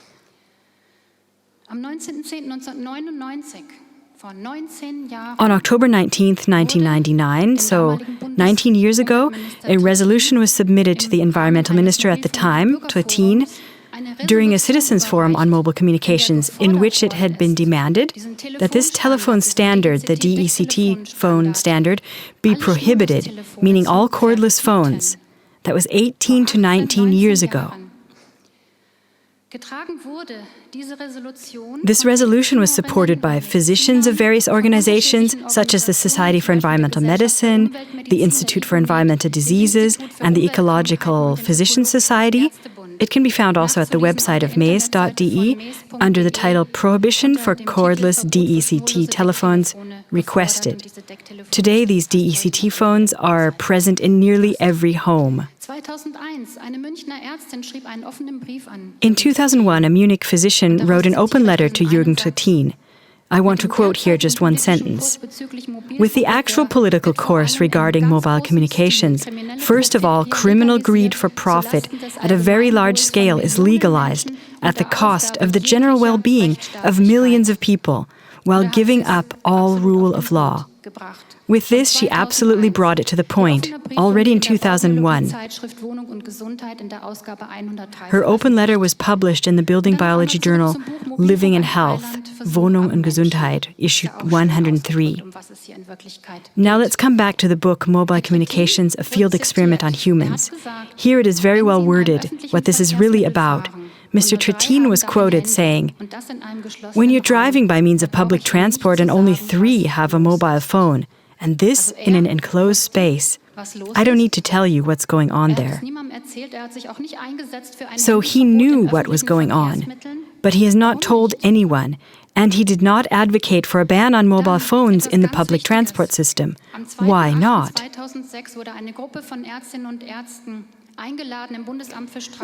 On October 19th, 1999, so 19 years ago, a resolution was submitted to the environmental minister at the time, Trittin, during a citizens' forum on mobile communications, in which it had been demanded that this telephone standard, the DECT phone standard, be prohibited, meaning all cordless phones. That was 18 to 19 years ago. This resolution was supported by physicians of various organizations, such as the Society for Environmental Medicine, the Institute for Environmental Diseases, and the Ecological Physicians Society. It can be found also at the website of maze.de under the title Prohibition for Cordless DECT Telephones Requested. Today, these DECT phones are present in nearly every home. In 2001, a Munich physician wrote an open letter to Jürgen Trittin. I want to quote here just one sentence. With the actual political course regarding mobile communications, first of all, criminal greed for profit at a very large scale is legalized at the cost of the general well-being of millions of people, while giving up all rule of law. With this, she absolutely brought it to the point, already in 2001. Her open letter was published in the building biology journal Living in Health, Wohnung und Gesundheit, issue 103. Now let's come back to the book Mobile Communications, a Field Experiment on Humans. Here it is very well worded what this is really about. Mr. Trittin was quoted saying, "When you're driving by means of public transport and only 3 have a mobile phone, and this in an enclosed space, I don't need to tell you what's going on there." So he knew what was going on, but he has not told anyone, and he did not advocate for a ban on mobile phones in the public transport system. Why not?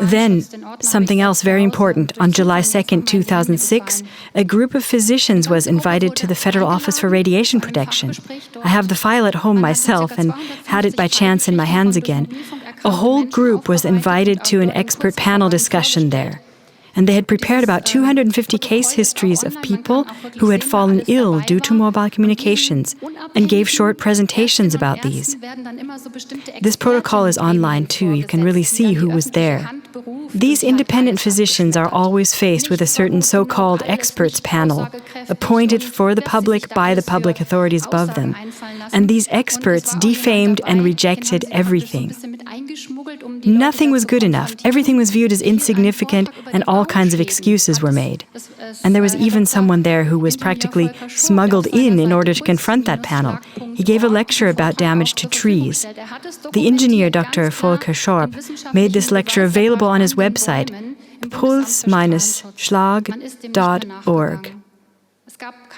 Then, something else very important. On July 2nd, 2006, a group of physicians was invited to the Federal Office for Radiation Protection. I have the file at home myself and had it by chance in my hands again. A whole group was invited to an expert panel discussion there. And they had prepared about 250 case histories of people who had fallen ill due to mobile communications and gave short presentations about these. This protocol is online too. You can really see who was there. These independent physicians are always faced with a certain so-called experts panel, appointed for the public by the public authorities above them. And these experts defamed and rejected everything. Nothing was good enough. Everything was viewed as insignificant, and all kinds of excuses were made. And there was even someone there who was practically smuggled in order to confront that panel. He gave a lecture about damage to trees. The engineer, Dr. Volker Schorb, made this lecture available on his website, puls-schlag.org.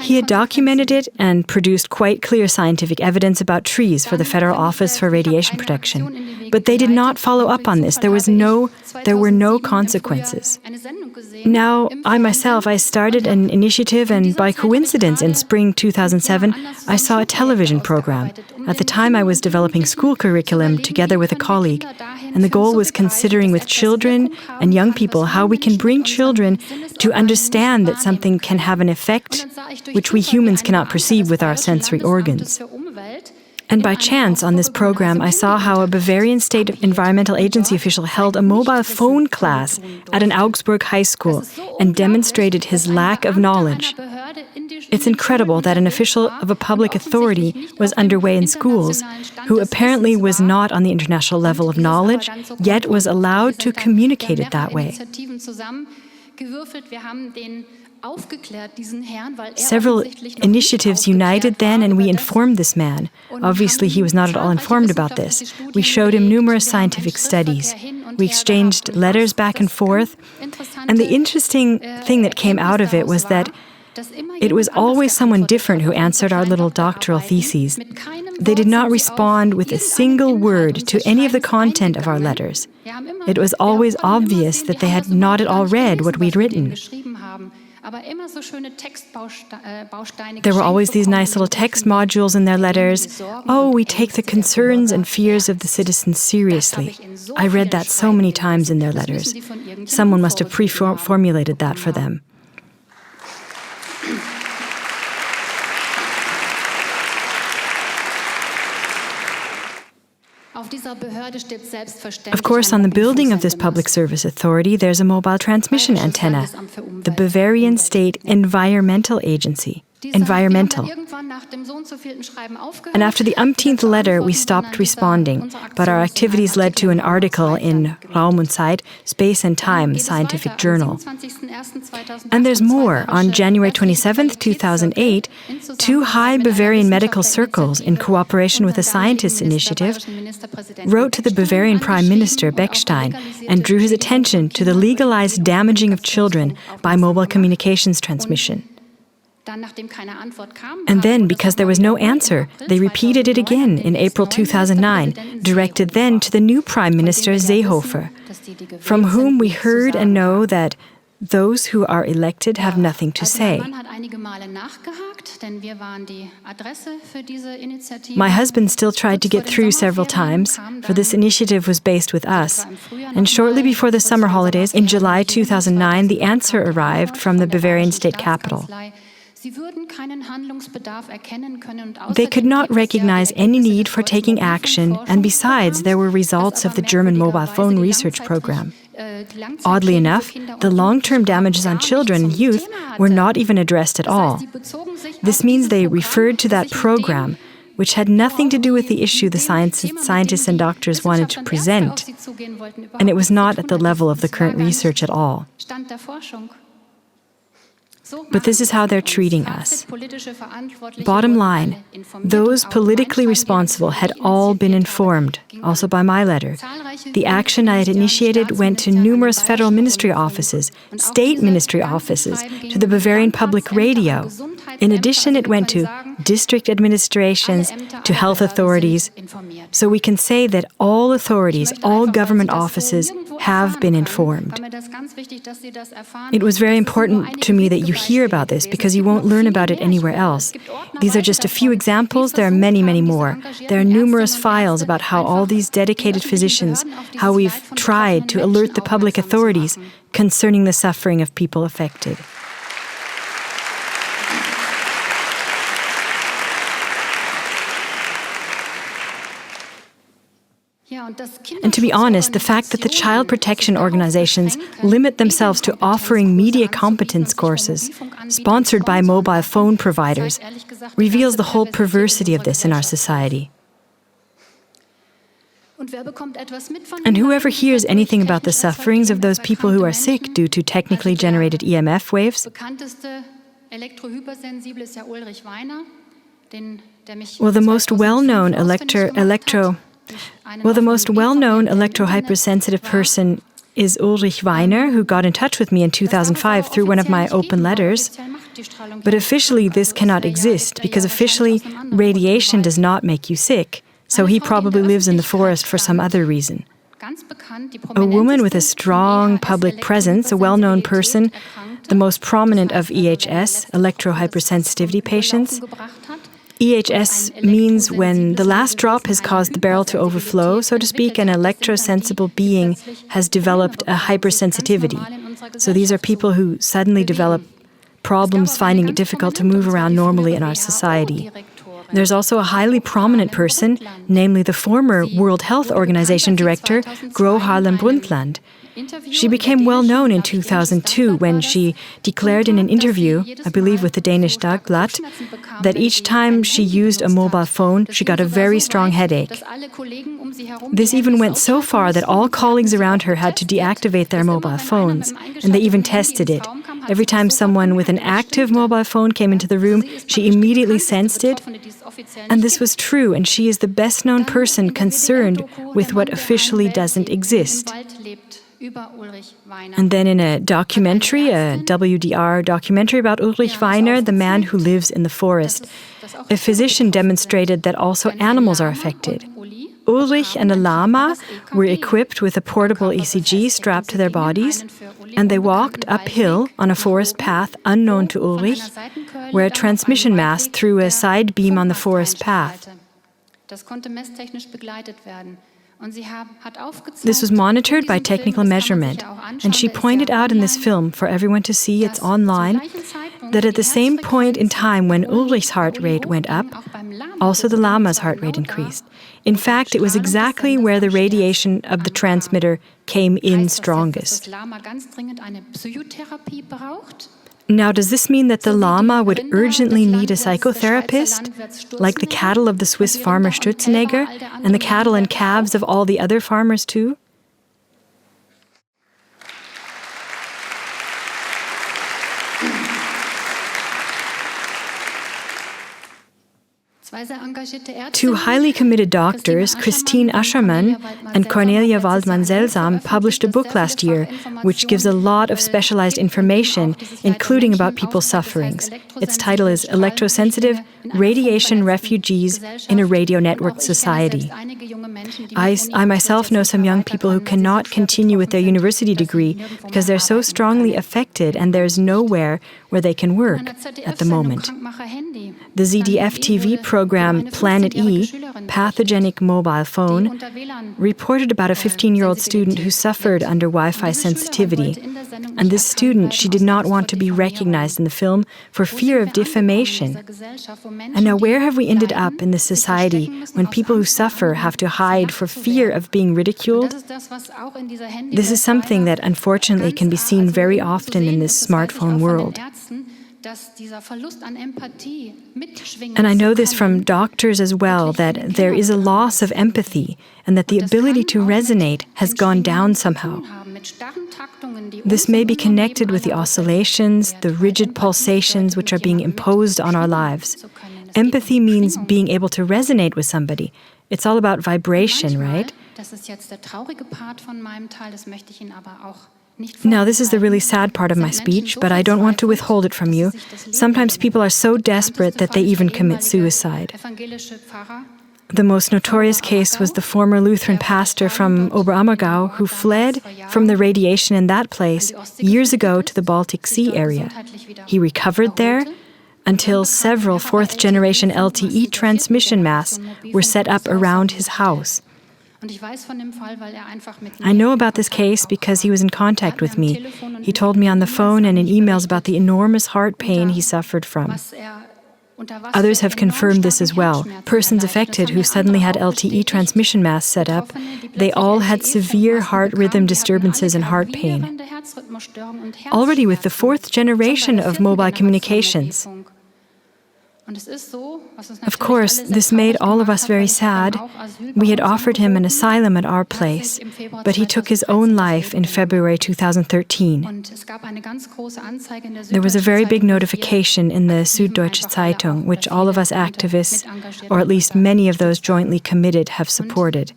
He had documented it and produced quite clear scientific evidence about trees for the Federal Office for Radiation Protection. But they did not follow up on this. There were no consequences. Now, I started an initiative, and by coincidence, in spring 2007, I saw a television program. At the time, I was developing school curriculum together with a colleague, and the goal was considering with children and young people how we can bring children to understand that something can have an effect which we humans cannot perceive with our sensory organs. And by chance, on this program, I saw how a Bavarian State Environmental Agency official held a mobile phone class at an Augsburg high school and demonstrated his lack of knowledge. It's incredible that an official of a public authority was underway in schools who apparently was not on the international level of knowledge, yet was allowed to communicate it that way. Several initiatives united then, and we informed this man. Obviously, he was not at all informed about this. We showed him numerous scientific studies. We exchanged letters back and forth. And the interesting thing that came out of it was that it was always someone different who answered our little doctoral theses. They did not respond with a single word to any of the content of our letters. It was always obvious that they had not at all read what we'd written. There were always these nice little text modules in their letters. Oh, we take the concerns and fears of the citizens seriously. I read that so many times in their letters. Someone must have pre-formulated that for them. Of course, on the building of this public service authority, there's a mobile transmission antenna, the Bavarian State Environmental Agency. Environmental. And after the umpteenth letter, we stopped responding, but our activities led to an article in Raum und Zeit, Space and Time scientific journal. And there's more. On January 27, 2008, two high Bavarian medical circles, in cooperation with a scientists initiative, wrote to the Bavarian Prime Minister, Beckstein, and drew his attention to the legalized damaging of children by mobile communications transmission. And then, because there was no answer, they repeated it again in April 2009, directed then to the new Prime Minister Seehofer, from whom we heard and know that those who are elected have nothing to say. My husband still tried to get through several times, for this initiative was based with us. And shortly before the summer holidays, in July 2009, the answer arrived from the Bavarian state capital. They could not recognize any need for taking action, and besides, there were results of the German mobile phone research program. Oddly enough, the long-term damages on children and youth were not even addressed at all. This means they referred to that program, which had nothing to do with the issue the scientists and doctors wanted to present, and it was not at the level of the current research at all. But this is how they're treating us. Bottom line, those politically responsible had all been informed, also by my letter. The action I had initiated went to numerous federal ministry offices, state ministry offices, to the Bavarian Public Radio. In addition, it went to district administrations, to health authorities. So we can say that all authorities, all government offices have been informed. It was very important to me that you hear about this because you won't learn about it anywhere else. These are just a few examples. There are many, many more. There are numerous files about how all these dedicated physicians, how we've tried to alert the public authorities concerning the suffering of people affected. And to be honest, the fact that the child protection organizations limit themselves to offering media competence courses, sponsored by mobile phone providers, reveals the whole perversity of this in our society. And whoever hears anything about the sufferings of those people who are sick due to technically generated EMF waves, well, the most well-known electro-hypersensitive person is Ulrich Weiner, who got in touch with me in 2005 through one of my open letters. But officially, this cannot exist, because officially, radiation does not make you sick, so he probably lives in the forest for some other reason. A woman with a strong public presence, a well-known person, the most prominent of EHS, electro-hypersensitivity patients. EHS means when the last drop has caused the barrel to overflow, so to speak, an electrosensible being has developed a hypersensitivity. So these are people who suddenly develop problems finding it difficult to move around normally in our society. There's also a highly prominent person, namely the former World Health Organization director, Gro Harlem Brundtland. She became well known in 2002 when she declared in an interview, I believe with the Danish Dagblad, that each time she used a mobile phone, she got a very strong headache. This even went so far that all colleagues around her had to deactivate their mobile phones, and they even tested it. Every time someone with an active mobile phone came into the room, she immediately sensed it. And this was true, and she is the best-known person concerned with what officially doesn't exist. And then in a documentary, a WDR documentary about Ulrich Weiner, the man who lives in the forest, a physician demonstrated that also animals are affected. Ulrich and a llama were equipped with a portable ECG strapped to their bodies, and they walked uphill on a forest path unknown to Ulrich, where a transmission mast threw a side beam on the forest path. This was monitored by technical measurement, and she pointed out in this film, for everyone to see, it's online, that at the same point in time when Ulrich's heart rate went up, also the Lama's heart rate increased. In fact, it was exactly where the radiation of the transmitter came in strongest. Now, does this mean that the Lama would urgently need a psychotherapist, like the cattle of the Swiss farmer Stürzenegger, and the cattle and calves of all the other farmers too? Two highly committed doctors, Christine Aschermann and Cornelia Waldmann-Selsam, published a book last year which gives a lot of specialized information, including about people's sufferings. Its title is Electrosensitive Radiation Refugees in a Radio Networked Society. I myself know some young people who cannot continue with their university degree because they're so strongly affected and there's nowhere where they can work at the moment. The ZDF TV program Planet E, Pathogenic Mobile Phone, reported about a 15-year-old student who suffered under Wi-Fi sensitivity. And this student, she did not want to be recognized in the film for fear of defamation. And now where have we ended up in this society when people who suffer have to hide for fear of being ridiculed? This is something that unfortunately can be seen very often in this smartphone world. And I know this from doctors as well, that there is a loss of empathy and that the ability to resonate has gone down somehow. This may be connected with the oscillations, the rigid pulsations which are being imposed on our lives. Empathy means being able to resonate with somebody. It's all about vibration, right? Now, this is the really sad part of my speech, but I don't want to withhold it from you. Sometimes people are so desperate that they even commit suicide. The most notorious case was the former Lutheran pastor from Oberammergau who fled from the radiation in that place years ago to the Baltic Sea area. He recovered there until several fourth-generation LTE transmission masts were set up around his house. I know about this case because he was in contact with me. He told me on the phone and in emails about the enormous heart pain he suffered from. Others have confirmed this as well. Persons affected who suddenly had LTE transmission masts set up, they all had severe heart rhythm disturbances and heart pain. Already with the fourth generation of mobile communications. Of course, this made all of us very sad. We had offered him an asylum at our place, but he took his own life in February 2013. There was a very big notification in the Süddeutsche Zeitung, which all of us activists, or at least many of those jointly committed, have supported.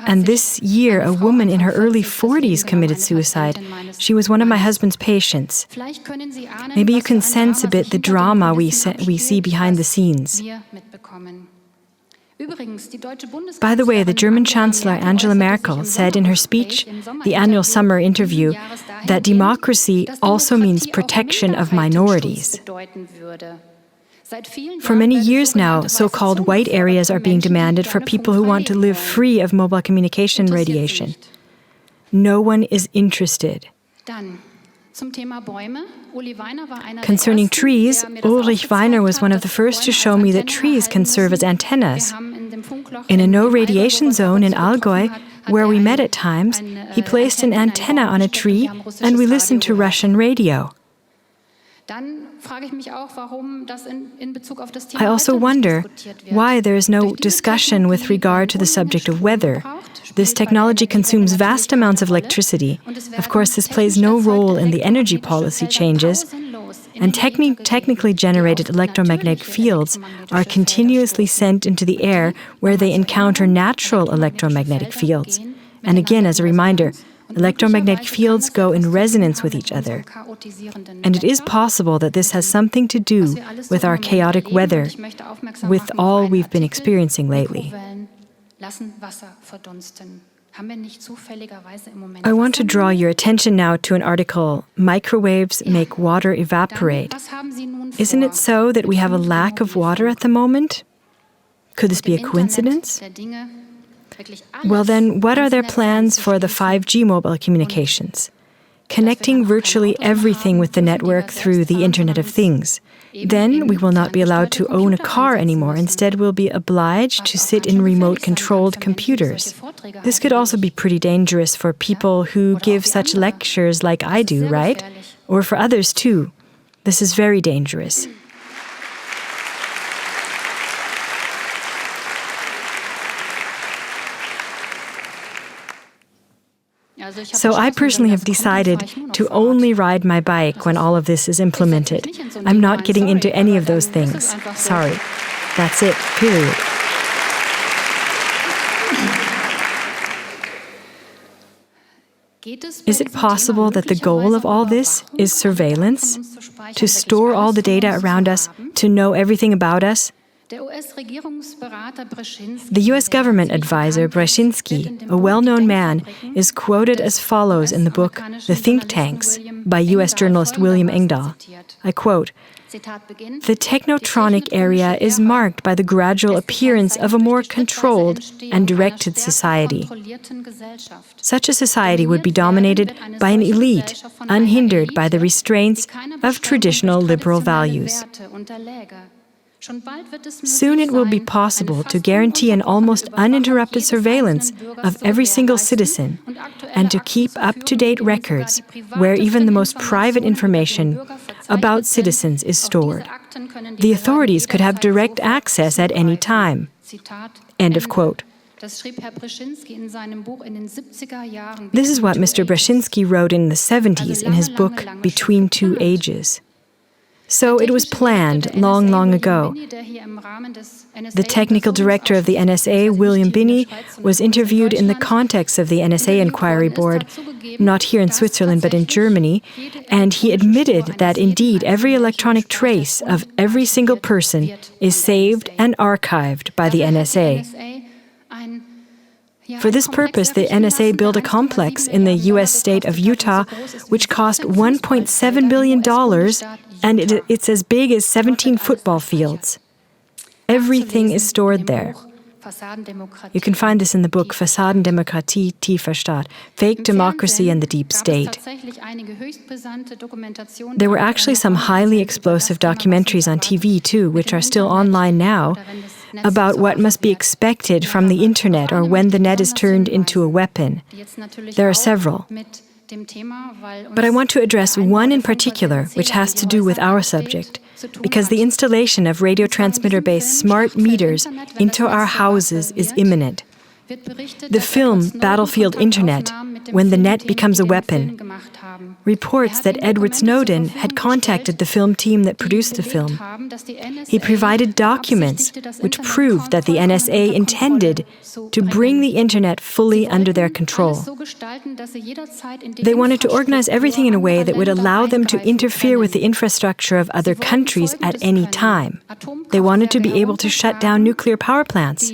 And this year, a woman in her early 40s committed suicide. She was one of my husband's patients. Maybe you can sense a bit the drama we see behind the scenes. By the way, the German Chancellor Angela Merkel said in her speech, the annual summer interview, that democracy also means protection of minorities. For many years now, so-called white areas are being demanded for people who want to live free of mobile communication radiation. No one is interested. Concerning trees, Ulrich Weiner was one of the first to show me that trees can serve as antennas. In a no-radiation zone in Allgäu, where we met at times, he placed an antenna on a tree and we listened to Russian radio. I also wonder why there is no discussion with regard to the subject of weather. This technology consumes vast amounts of electricity. Of course, this plays no role in the energy policy changes, and technically generated electromagnetic fields are continuously sent into the air where they encounter natural electromagnetic fields. And again, as a reminder, electromagnetic fields go in resonance with each other. And it is possible that this has something to do with our chaotic weather, with all we've been experiencing lately. I want to draw your attention now to an article, Microwaves Make Water Evaporate. Isn't it so that we have a lack of water at the moment? Could this be a coincidence? Well, then, what are their plans for the 5G mobile communications? Connecting virtually everything with the network through the Internet of Things. Then we will not be allowed to own a car anymore. Instead, we'll be obliged to sit in remote-controlled computers. This could also be pretty dangerous for people who give such lectures like I do, right? Or for others, too. This is very dangerous. So I personally have decided to only ride my bike when all of this is implemented. I'm not getting into any of those things. Sorry. That's it, period. Is it possible that the goal of all this is surveillance? To store all the data around us, to know everything about us? The U.S. government advisor Brzezinski, a well-known man, is quoted as follows in the book The Think Tanks by U.S. journalist William Engdahl. I quote, "The technotronic area is marked by the gradual appearance of a more controlled and directed society. Such a society would be dominated by an elite, unhindered by the restraints of traditional liberal values. Soon it will be possible to guarantee an almost uninterrupted surveillance of every single citizen and to keep up-to-date records where even the most private information about citizens is stored. The authorities could have direct access at any time." End of quote. This is what Mr. Brzezinski wrote in the 70s in his book Between Two Ages. So it was planned long, long ago. The technical director of the NSA, William Binney, was interviewed in the context of the NSA Inquiry Board, not here in Switzerland but in Germany, and he admitted that indeed every electronic trace of every single person is saved and archived by the NSA. For this purpose, the NSA built a complex in the U.S. state of Utah, which cost $1.7 billion, and it's as big as 17 football fields. Everything is stored there. You can find this in the book Fassadendemokratie, Tiefer Staat, Fake Democracy and the Deep State. There were actually some highly explosive documentaries on TV, too, which are still online now, about what must be expected from the Internet or when the net is turned into a weapon. There are several. But I want to address one in particular, which has to do with our subject, because the installation of radio transmitter-based smart meters into our houses is imminent. The film Battlefield Internet, When the Net Becomes a Weapon, reports that Edward Snowden had contacted the film team that produced the film. He provided documents which proved that the NSA intended to bring the Internet fully under their control. They wanted to organize everything in a way that would allow them to interfere with the infrastructure of other countries at any time. They wanted to be able to shut down nuclear power plants,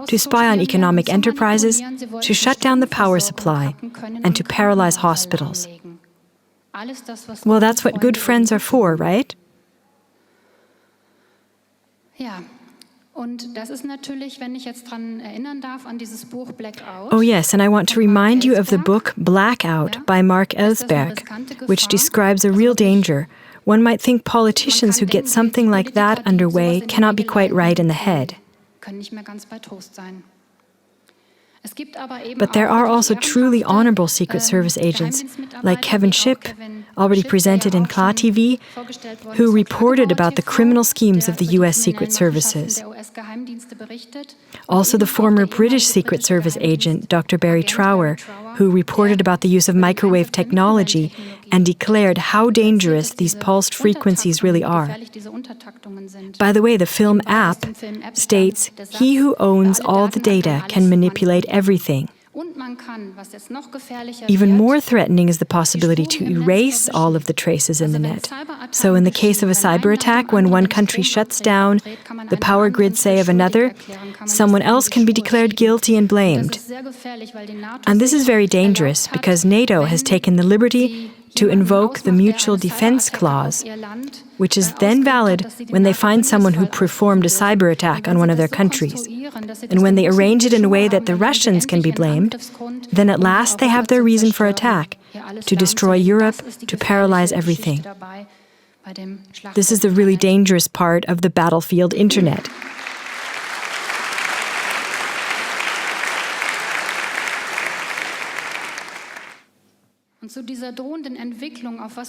to spy on economic enterprises, to shut down the power supply, and to paralyze hospitals. Well, that's what good friends are for, right? Oh yes, and I want to remind you of the book Blackout by Mark Ellsberg, which describes a real danger. One might think politicians who get something like that underway cannot be quite right in the head. But there are also truly honorable Secret Service agents, like Kevin Shipp, already presented in Klar TV, who reported about the criminal schemes of the U.S. Secret Services. Also the former British Secret Service agent, Dr. Barry Trower, who reported about the use of microwave technology and declared how dangerous these pulsed frequencies really are. By the way, the film app states, "He who owns all the data can manipulate everything." Even more threatening is the possibility to erase all of the traces in the net. So in the case of a cyber attack, when one country shuts down the power grid, say, of another, someone else can be declared guilty and blamed. And this is very dangerous because NATO has taken the liberty to invoke the Mutual Defense Clause, which is then valid when they find someone who performed a cyber attack on one of their countries. And when they arrange it in a way that the Russians can be blamed, then at last they have their reason for attack, to destroy Europe, to paralyze everything. This is the really dangerous part of the battlefield internet.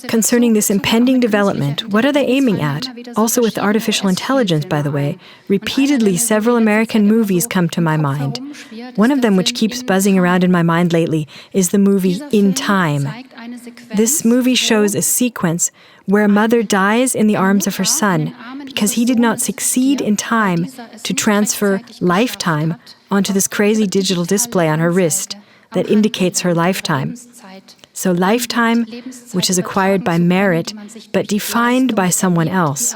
Concerning this impending development, what are they aiming at? Also with artificial intelligence, by the way, repeatedly several American movies come to my mind. One of them, which keeps buzzing around in my mind lately, is the movie In Time. This movie shows a sequence where a mother dies in the arms of her son because he did not succeed in time to transfer lifetime onto this crazy digital display on her wrist that indicates her lifetime. So lifetime, which is acquired by merit, but defined by someone else.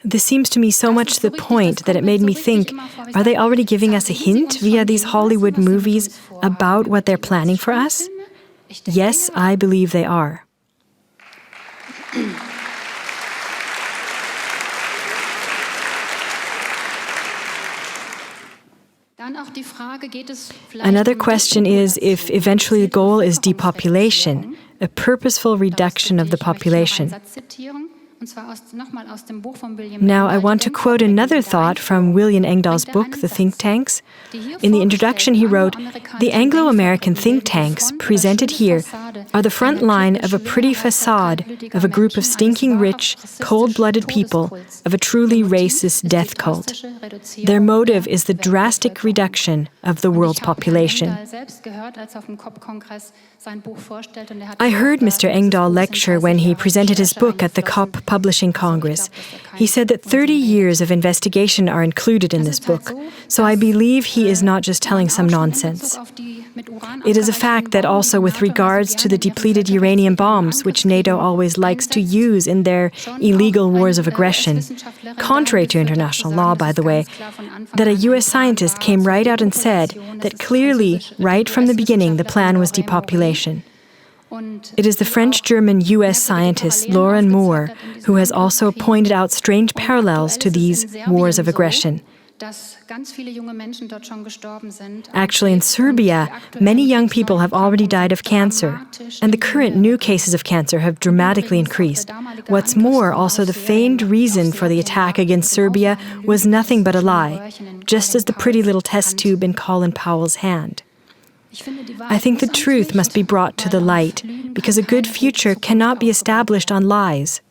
This seems to me so much the point that it made me think, are they already giving us a hint via these Hollywood movies about what they're planning for us? Yes, I believe they are. Another question is if eventually the goal is depopulation, a purposeful reduction of the population. Now, I want to quote another thought from William Engdahl's book, The Think Tanks. In the introduction, he wrote, "The Anglo-American think tanks presented here are the front line of a pretty facade of a group of stinking rich, cold-blooded people of a truly racist death cult. Their motive is the drastic reduction of the world's population." I heard Mr. Engdahl lecture when he presented his book at the COP Publishing Congress. He said that 30 years of investigation are included in this book, so I believe he is not just telling some nonsense. It is a fact that also with regards to the depleted uranium bombs, which NATO always likes to use in their illegal wars of aggression, contrary to international law, by the way, that a US scientist came right out and said that clearly, right from the beginning, the plan was depopulation. It is the French-German US scientist Lauren Moore who has also pointed out strange parallels to these wars of aggression. Actually, in Serbia, many young people have already died of cancer, and the current new cases of cancer have dramatically increased. What's more, also the feigned reason for the attack against Serbia was nothing but a lie, just as the pretty little test tube in Colin Powell's hand. I think the truth must be brought to the light, because a good future cannot be established on lies.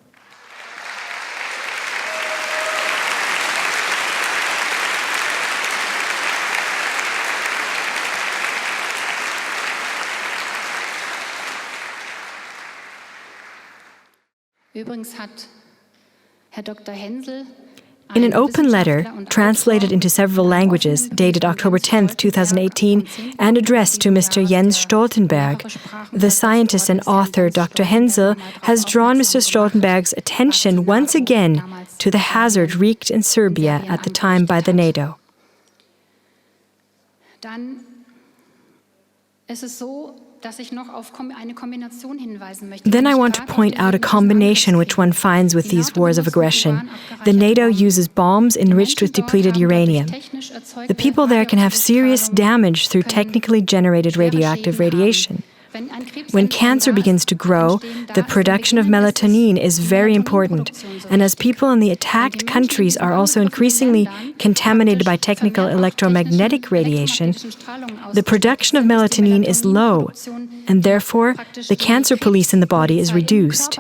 In an open letter, translated into several languages, dated October 10, 2018, and addressed to Mr. Jens Stoltenberg, the scientist and author Dr. Hensel has drawn Mr. Stoltenberg's attention once again to the hazard wreaked in Serbia at the time by the NATO. Then I want to point out a combination which one finds with these wars of aggression. The NATO uses bombs enriched with depleted uranium. The people there can have serious damage through technically generated radioactive radiation. When cancer begins to grow, the production of melatonin is very important, and as people in the attacked countries are also increasingly contaminated by technical electromagnetic radiation, the production of melatonin is low, and therefore the cancer police in the body is reduced.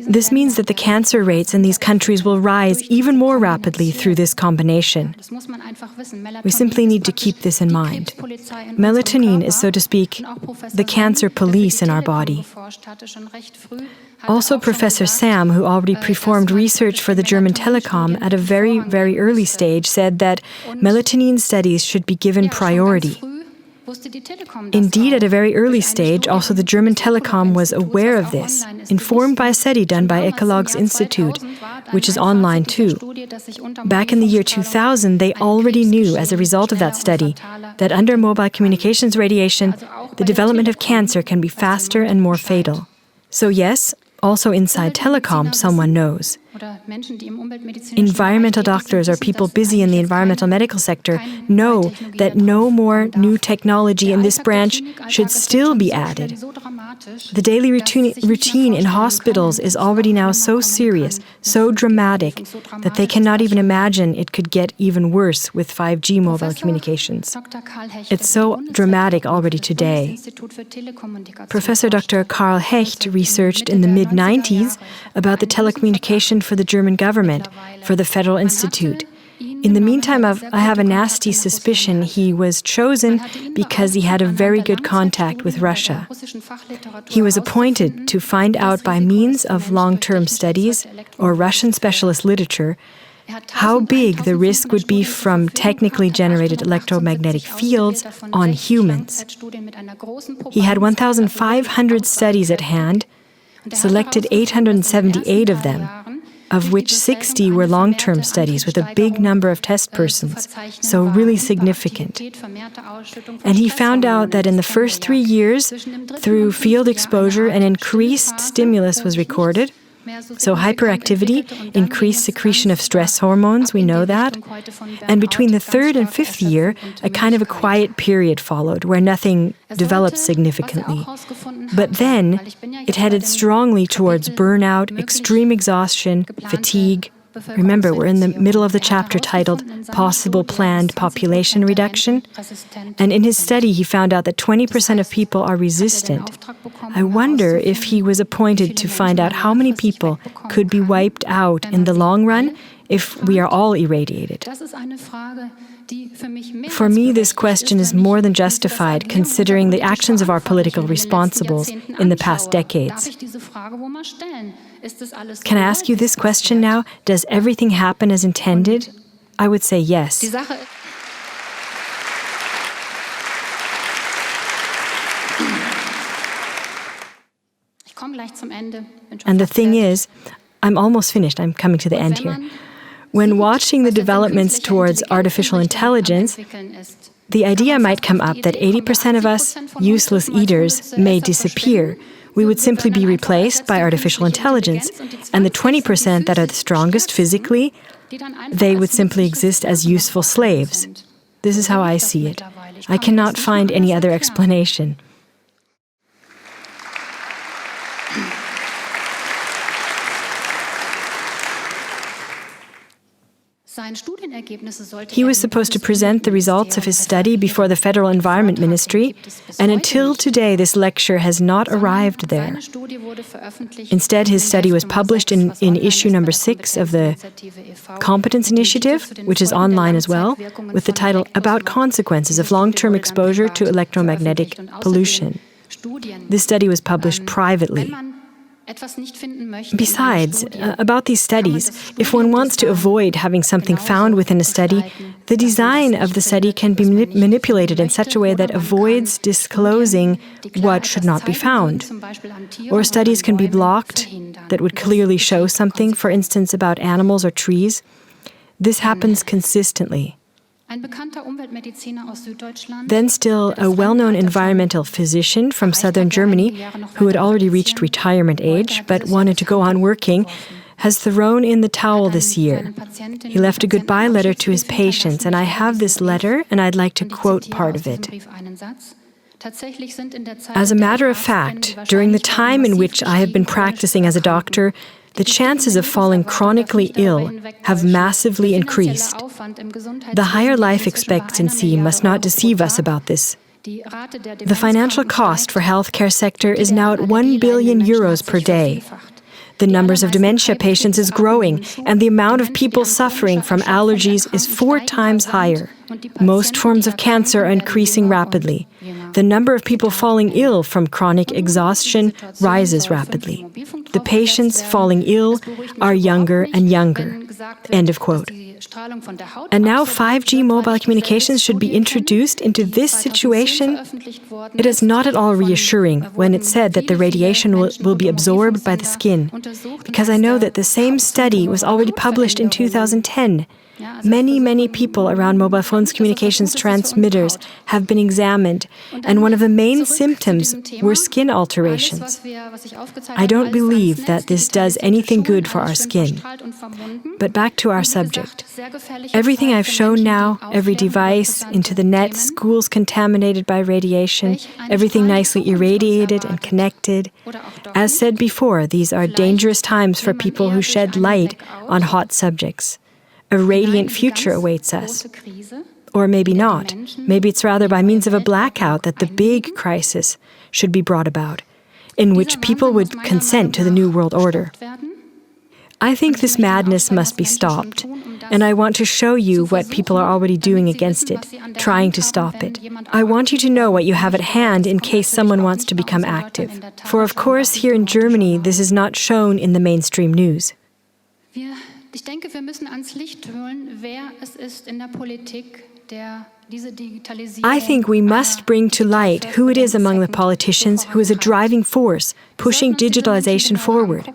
This means that the cancer rates in these countries will rise even more rapidly through this combination. We simply need to keep this in mind. Melatonin is, so to speak, the cancer police in our body. Also, Professor Sam, who already performed research for the German Telekom at a very, very early stage, said that melatonin studies should be given priority. Indeed, at a very early stage, also the German Telekom was aware of this, informed by a study done by Ecologues Institute, which is online too. Back in the year 2000, they already knew, as a result of that study, that under mobile communications radiation, the development of cancer can be faster and more fatal. So yes, also inside telecom, someone knows. Environmental doctors or people busy in the environmental medical sector know that no more new technology in this branch should still be added. The daily routine in hospitals is already now so serious, so dramatic, that they cannot even imagine it could get even worse with 5G mobile communications. It's so dramatic already today. Professor Dr. Karl Hecht researched in the mid-90s about the telecommunication for the German government, for the Federal Institute. In the meantime, I have a nasty suspicion he was chosen because he had a very good contact with Russia. He was appointed to find out by means of long-term studies or Russian specialist literature how big the risk would be from technically generated electromagnetic fields on humans. He had 1,500 studies at hand, selected 878 of them, of which 60 were long-term studies with a big number of test persons, so really significant. And he found out that in the first 3 years, through field exposure, an increased stimulus was recorded. So hyperactivity, increased secretion of stress hormones, we know that. And between the third and fifth year, a kind of a quiet period followed where nothing developed significantly. But then it headed strongly towards burnout, extreme exhaustion, fatigue. Remember, we're in the middle of the chapter titled Possible Planned Population Reduction. And in his study, he found out that 20% of people are resistant. I wonder if he was appointed to find out how many people could be wiped out in the long run if we are all irradiated. For me, this question is more than justified, considering the actions of our political responsibles in the past decades. Can I ask you this question now? Does everything happen as intended? I would say yes. And the thing is, I'm almost finished. I'm coming to the end here. When watching the developments towards artificial intelligence, the idea might come up that 80% of us, useless eaters, may disappear. We would simply be replaced by artificial intelligence. And the 20% that are the strongest physically, they would simply exist as useful slaves. This is how I see it. I cannot find any other explanation. He was supposed to present the results of his study before the Federal Environment Ministry, and until today this lecture has not arrived there. Instead, his study was published in issue number 6 of the Competence Initiative, which is online as well, with the title About Consequences of Long-Term Exposure to Electromagnetic Pollution. This study was published privately. Besides, about these studies, if one wants to avoid having something found within a study, the design of the study can be manipulated in such a way that avoids disclosing what should not be found. Or studies can be blocked that would clearly show something, for instance, about animals or trees. This happens consistently. Then still, a well-known environmental physician from southern Germany, who had already reached retirement age but wanted to go on working, has thrown in the towel this year. He left a goodbye letter to his patients, and I have this letter, and I'd like to quote part of it. As a matter of fact, during the time in which I have been practicing as a doctor, the chances of falling chronically ill have massively increased. The higher life expectancy must not deceive us about this. The financial cost for healthcare sector is now at 1 billion euros per day. The numbers of dementia patients is growing, and the amount of people suffering from allergies is 4 times higher. Most forms of cancer are increasing rapidly. The number of people falling ill from chronic exhaustion rises rapidly. The patients falling ill are younger and younger. End of quote. And now 5G mobile communications should be introduced into this situation? It is not at all reassuring when it's said that the radiation will be absorbed by the skin, because I know that the same study was already published in 2010. Many people around mobile phones communications transmitters have been examined, and one of the main symptoms were skin alterations. I don't believe that this does anything good for our skin. But back to our subject. Everything I've shown now, every device, into the net, schools contaminated by radiation, everything nicely irradiated and connected. As said before, these are dangerous times for people who shed light on hot subjects. A radiant future awaits us. Or maybe not. Maybe it's rather by means of a blackout that the big crisis should be brought about, in which people would consent to the New World Order. I think this madness must be stopped, and I want to show you what people are already doing against it, trying to stop it. I want you to know what you have at hand in case someone wants to become active. For of course, here in Germany, this is not shown in the mainstream news. Ich denke, wir müssen ans Licht holen, wer es ist in der Politik, der diese Digitalisierung. I think we must bring to light who it is among the politicians who is a driving force, pushing digitalization forward.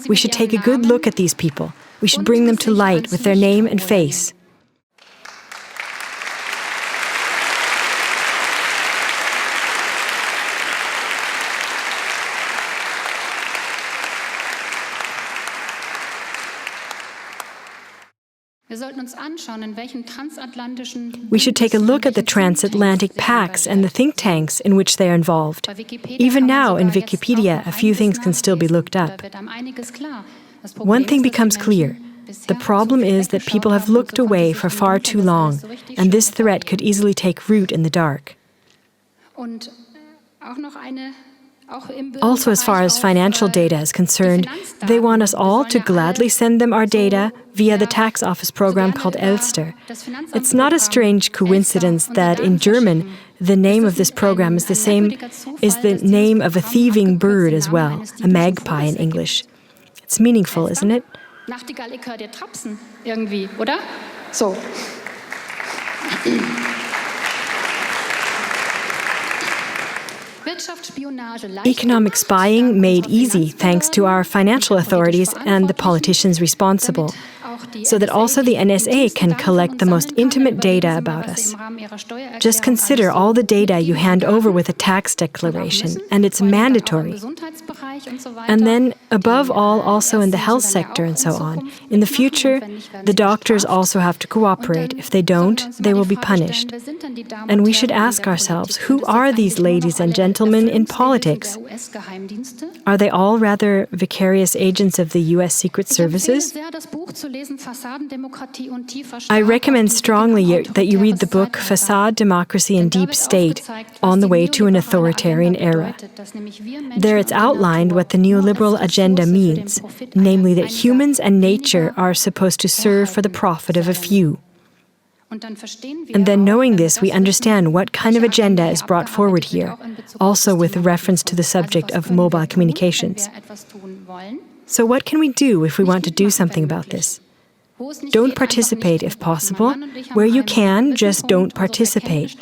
We should take a good look at these people. We should bring them to light with their name and face. We should take a look at the transatlantic pacts and the think tanks in which they are involved. Even now, in Wikipedia, a few things can still be looked up. One thing becomes clear. The problem is that people have looked away for far too long, and this threat could easily take root in the dark. Also, as far as financial data is concerned, they want us all to gladly send them our data via the tax office program called Elster. It's not a strange coincidence that in German, the name of this program is the same as the name of a thieving bird as well, a magpie in English. It's meaningful, isn't it? Nachtigall, ich hör dir trapsen irgendwie, oder? So. Economic spying made easy thanks to our financial authorities and the politicians responsible, so that also the NSA can collect the most intimate data about us. Just consider all the data you hand over with a tax declaration, and it's mandatory. And then, above all, also in the health sector and so on. In the future, the doctors also have to cooperate. If they don't, they will be punished. And we should ask ourselves, who are these ladies and gentlemen in politics? Are they all rather vicarious agents of the U.S. Secret Services? I recommend strongly that you read the book Facade, Democracy and Deep State, On the Way to an Authoritarian Era. There it's outlined what the neoliberal agenda means, namely that humans and nature are supposed to serve for the profit of a few. And then knowing this, we understand what kind of agenda is brought forward here, also with reference to the subject of mobile communications. So what can we do if we want to do something about this? Don't participate if possible. Where you can, just don't participate.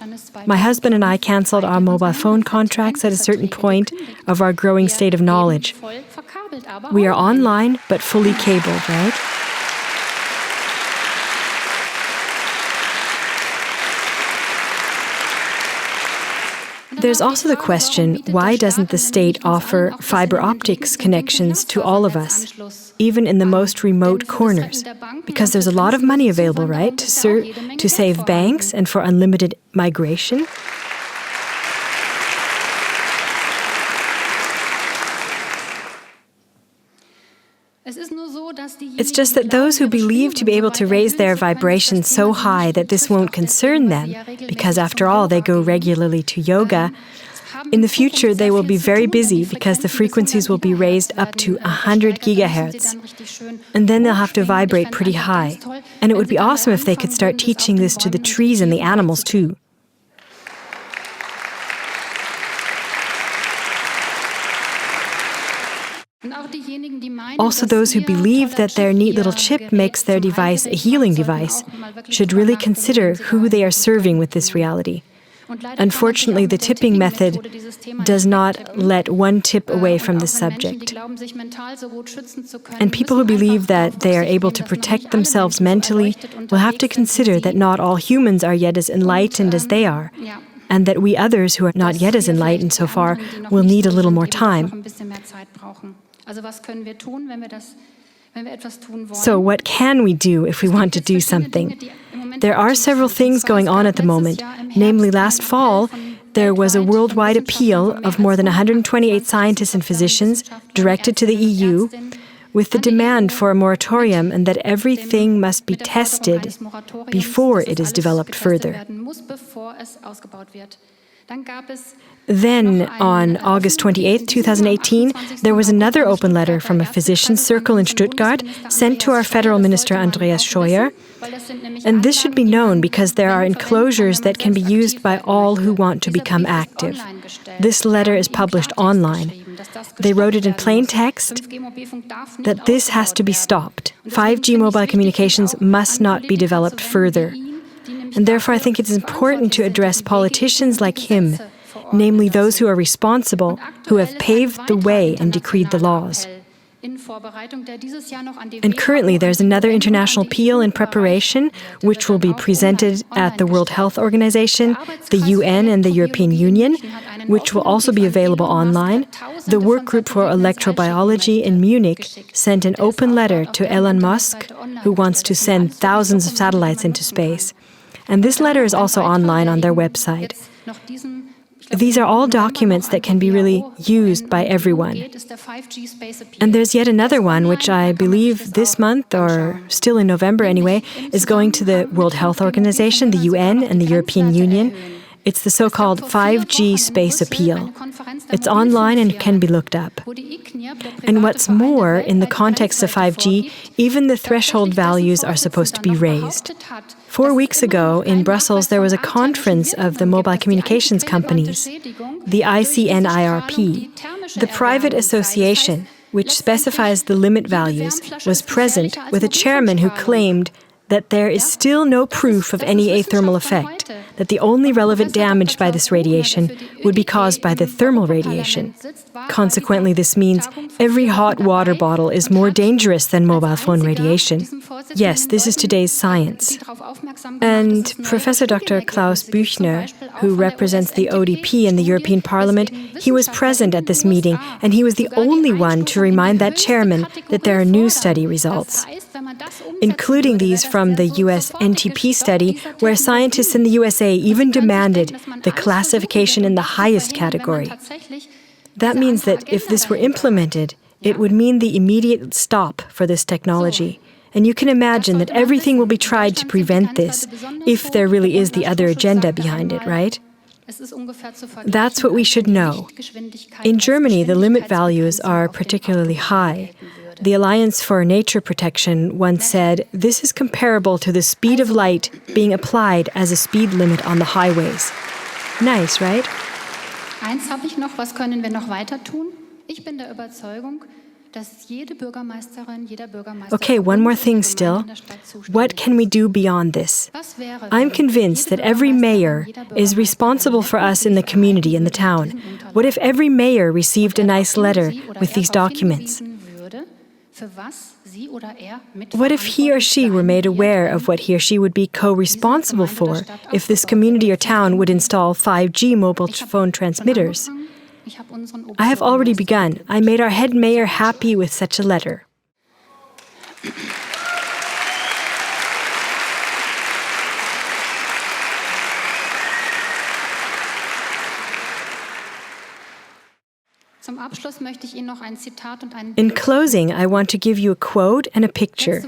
My husband and I canceled our mobile phone contracts at a certain point of our growing state of knowledge. We are online, but fully cabled, right? There's also the question, why doesn't the state offer fiber optics connections to all of us, even in the most remote corners? Because there's a lot of money available, right, to save banks and for unlimited migration. It's just that those who believe to be able to raise their vibrations so high that this won't concern them, because after all they go regularly to yoga, in the future they will be very busy because the frequencies will be raised up to 100 gigahertz. And then they'll have to vibrate pretty high. And it would be awesome if they could start teaching this to the trees and the animals too. Also, those who believe that their neat little chip makes their device a healing device should really consider who they are serving with this reality. Unfortunately, the tipping method does not let one tip away from the subject. And people who believe that they are able to protect themselves mentally will have to consider that not all humans are yet as enlightened as they are, and that we others who are not yet as enlightened so far will need a little more time. So what can we do if we want to do something? There are several things going on at the moment. Namely, last fall, there was a worldwide appeal of more than 128 scientists and physicians directed to the EU with the demand for a moratorium and that everything must be tested before it is developed further. Then, on August 28, 2018, there was another open letter from a physicians' circle in Stuttgart sent to our Federal Minister Andreas Scheuer. And this should be known because there are enclosures that can be used by all who want to become active. This letter is published online. They wrote it in plain text that this has to be stopped. 5G mobile communications must not be developed further. And therefore, I think it is important to address politicians like him, namely those who are responsible, who have paved the way and decreed the laws. And currently, there's another international appeal in preparation, which will be presented at the World Health Organization, the UN, and the European Union, which will also be available online. The Work Group for Electrobiology in Munich sent an open letter to Elon Musk, who wants to send thousands of satellites into space. And this letter is also online on their website. These are all documents that can be really used by everyone. And there's yet another one, which I believe this month, or still in November anyway, is going to the World Health Organization, the UN, and the European Union. It's the so-called 5G Space Appeal. It's online and can be looked up. And what's more, in the context of 5G, even the threshold values are supposed to be raised. 4 weeks ago, in Brussels, there was a conference of the mobile communications companies, the ICNIRP. The private association, which specifies the limit values, was present with a chairman who claimed that there is still no proof of any athermal effect, that the only relevant damage by this radiation would be caused by the thermal radiation. Consequently, this means every hot water bottle is more dangerous than mobile phone radiation. Yes, this is today's science. And Professor Dr. Klaus Büchner, who represents the ODP in the European Parliament, he was present at this meeting, and he was the only one to remind that chairman that there are new study results, including these from the US NTP study, where scientists in the USA even demanded the classification in the highest category. That means that if this were implemented, it would mean the immediate stop for this technology. And you can imagine that everything will be tried to prevent this, if there really is the other agenda behind it, right? That's what we should know. In Germany, the limit values are particularly high. The Alliance for Nature Protection once said, this is comparable to the speed of light being applied as a speed limit on the highways. Nice, right? Eins habe ich noch, was können wir noch weiter tun? Ich bin der Überzeugung, dass jede Bürgermeisterin, jeder Bürgermeister... Okay, one more thing still. What can we do beyond this? I'm convinced that every mayor is responsible for us in the community, in the town. What if every mayor received a nice letter with these documents? What if he or she were made aware of what he or she would be co-responsible for if this community or town would install 5G mobile phone transmitters? I have already begun. I made our head mayor happy with such a letter. In closing, I want to give you a quote and a picture.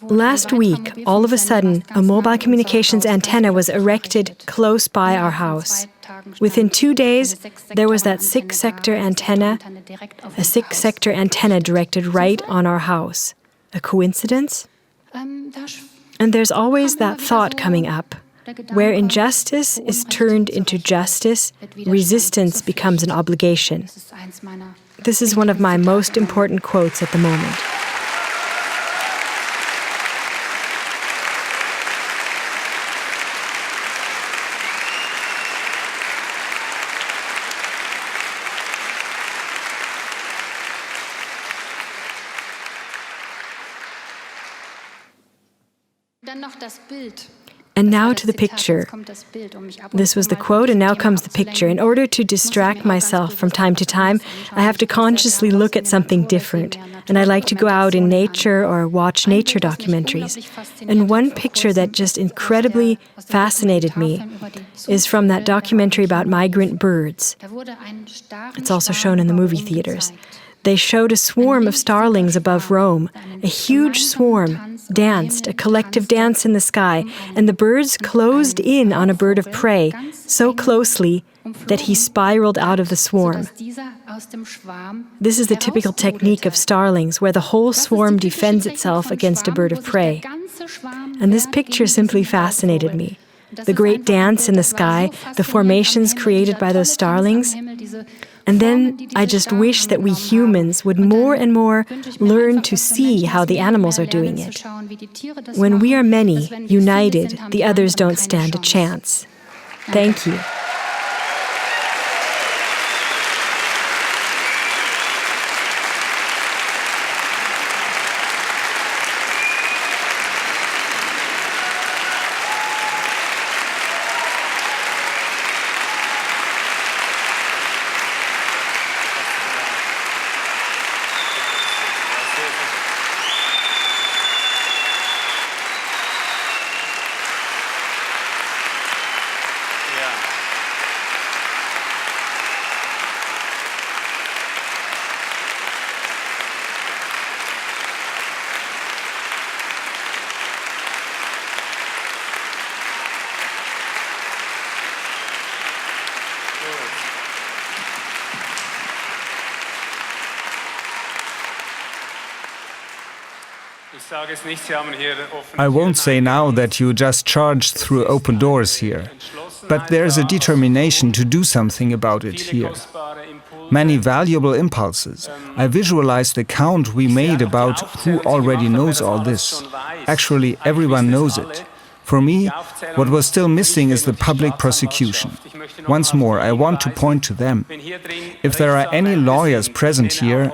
Last week, all of a sudden, a mobile communications antenna was erected close by our house. Within 2 days, there was that 6-sector antenna, a 6-sector antenna directed right on our house. A coincidence? And there's always that thought coming up. Where injustice is turned into justice, resistance becomes an obligation. This is one of my most important quotes at the moment. And now to the picture. This was the quote, and now comes the picture. In order to distract myself from time to time, I have to consciously look at something different. And I like to go out in nature or watch nature documentaries. And one picture that just incredibly fascinated me is from that documentary about migrant birds. It's also shown in the movie theaters. They showed a swarm of starlings above Rome. A huge swarm danced, a collective dance in the sky, and the birds closed in on a bird of prey so closely that he spiraled out of the swarm. This is the typical technique of starlings, where the whole swarm defends itself against a bird of prey. And this picture simply fascinated me. The great dance in the sky, the formations created by those starlings. And then I just wish that we humans would more and more learn to see how the animals are doing it. When we are many, united, the others don't stand a chance. Thank you. I won't say now that you just charged through open doors here, but there's a determination to do something about it here. Many valuable impulses. I visualize the count we made about who already knows all this. Actually, everyone knows it. For me, what was still missing is the public prosecution. Once more, I want to point to them. If there are any lawyers present here,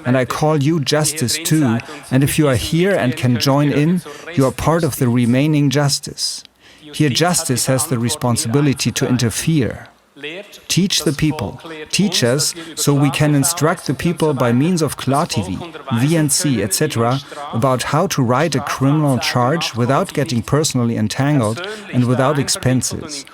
and I call you justice too, and if you are here and can join in, you are part of the remaining justice. Here justice has the responsibility to interfere. Teach the people, teach us so we can instruct the people by means of Klar TV, VNC, etc. about how to write a criminal charge without getting personally entangled and without expenses.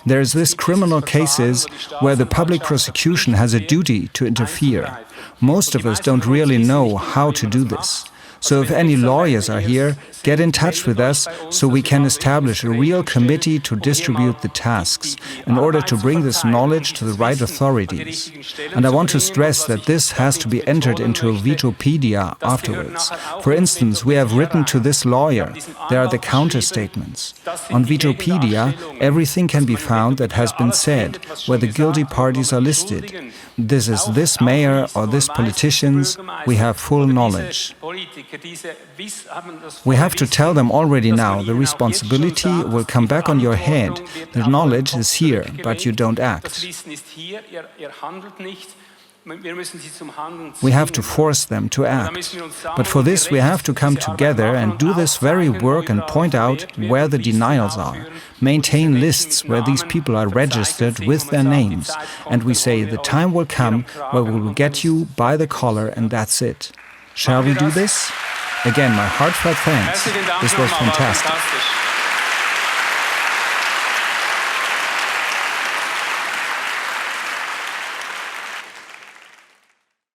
There's this criminal cases where the public prosecution has a duty to interfere. Most of us don't really know how to do this. So if any lawyers are here, get in touch with us so we can establish a real committee to distribute the tasks in order to bring this knowledge to the right authorities. And I want to stress that this has to be entered into a Vetopedia afterwards. For instance, we have written to this lawyer. There are the counter-statements. On Vetopedia, everything can be found that has been said, where the guilty parties are listed. This is this mayor or this politicians. We have full knowledge. We have to tell them already now, the responsibility will come back on your head. The knowledge is here, but you don't act. We have to force them to act. But for this we have to come together and do this very work and point out where the denials are. Maintain lists where these people are registered with their names. And we say the time will come where we will get you by the collar and that's it. Shall we do this? Again, my heartfelt thanks. This was fantastic.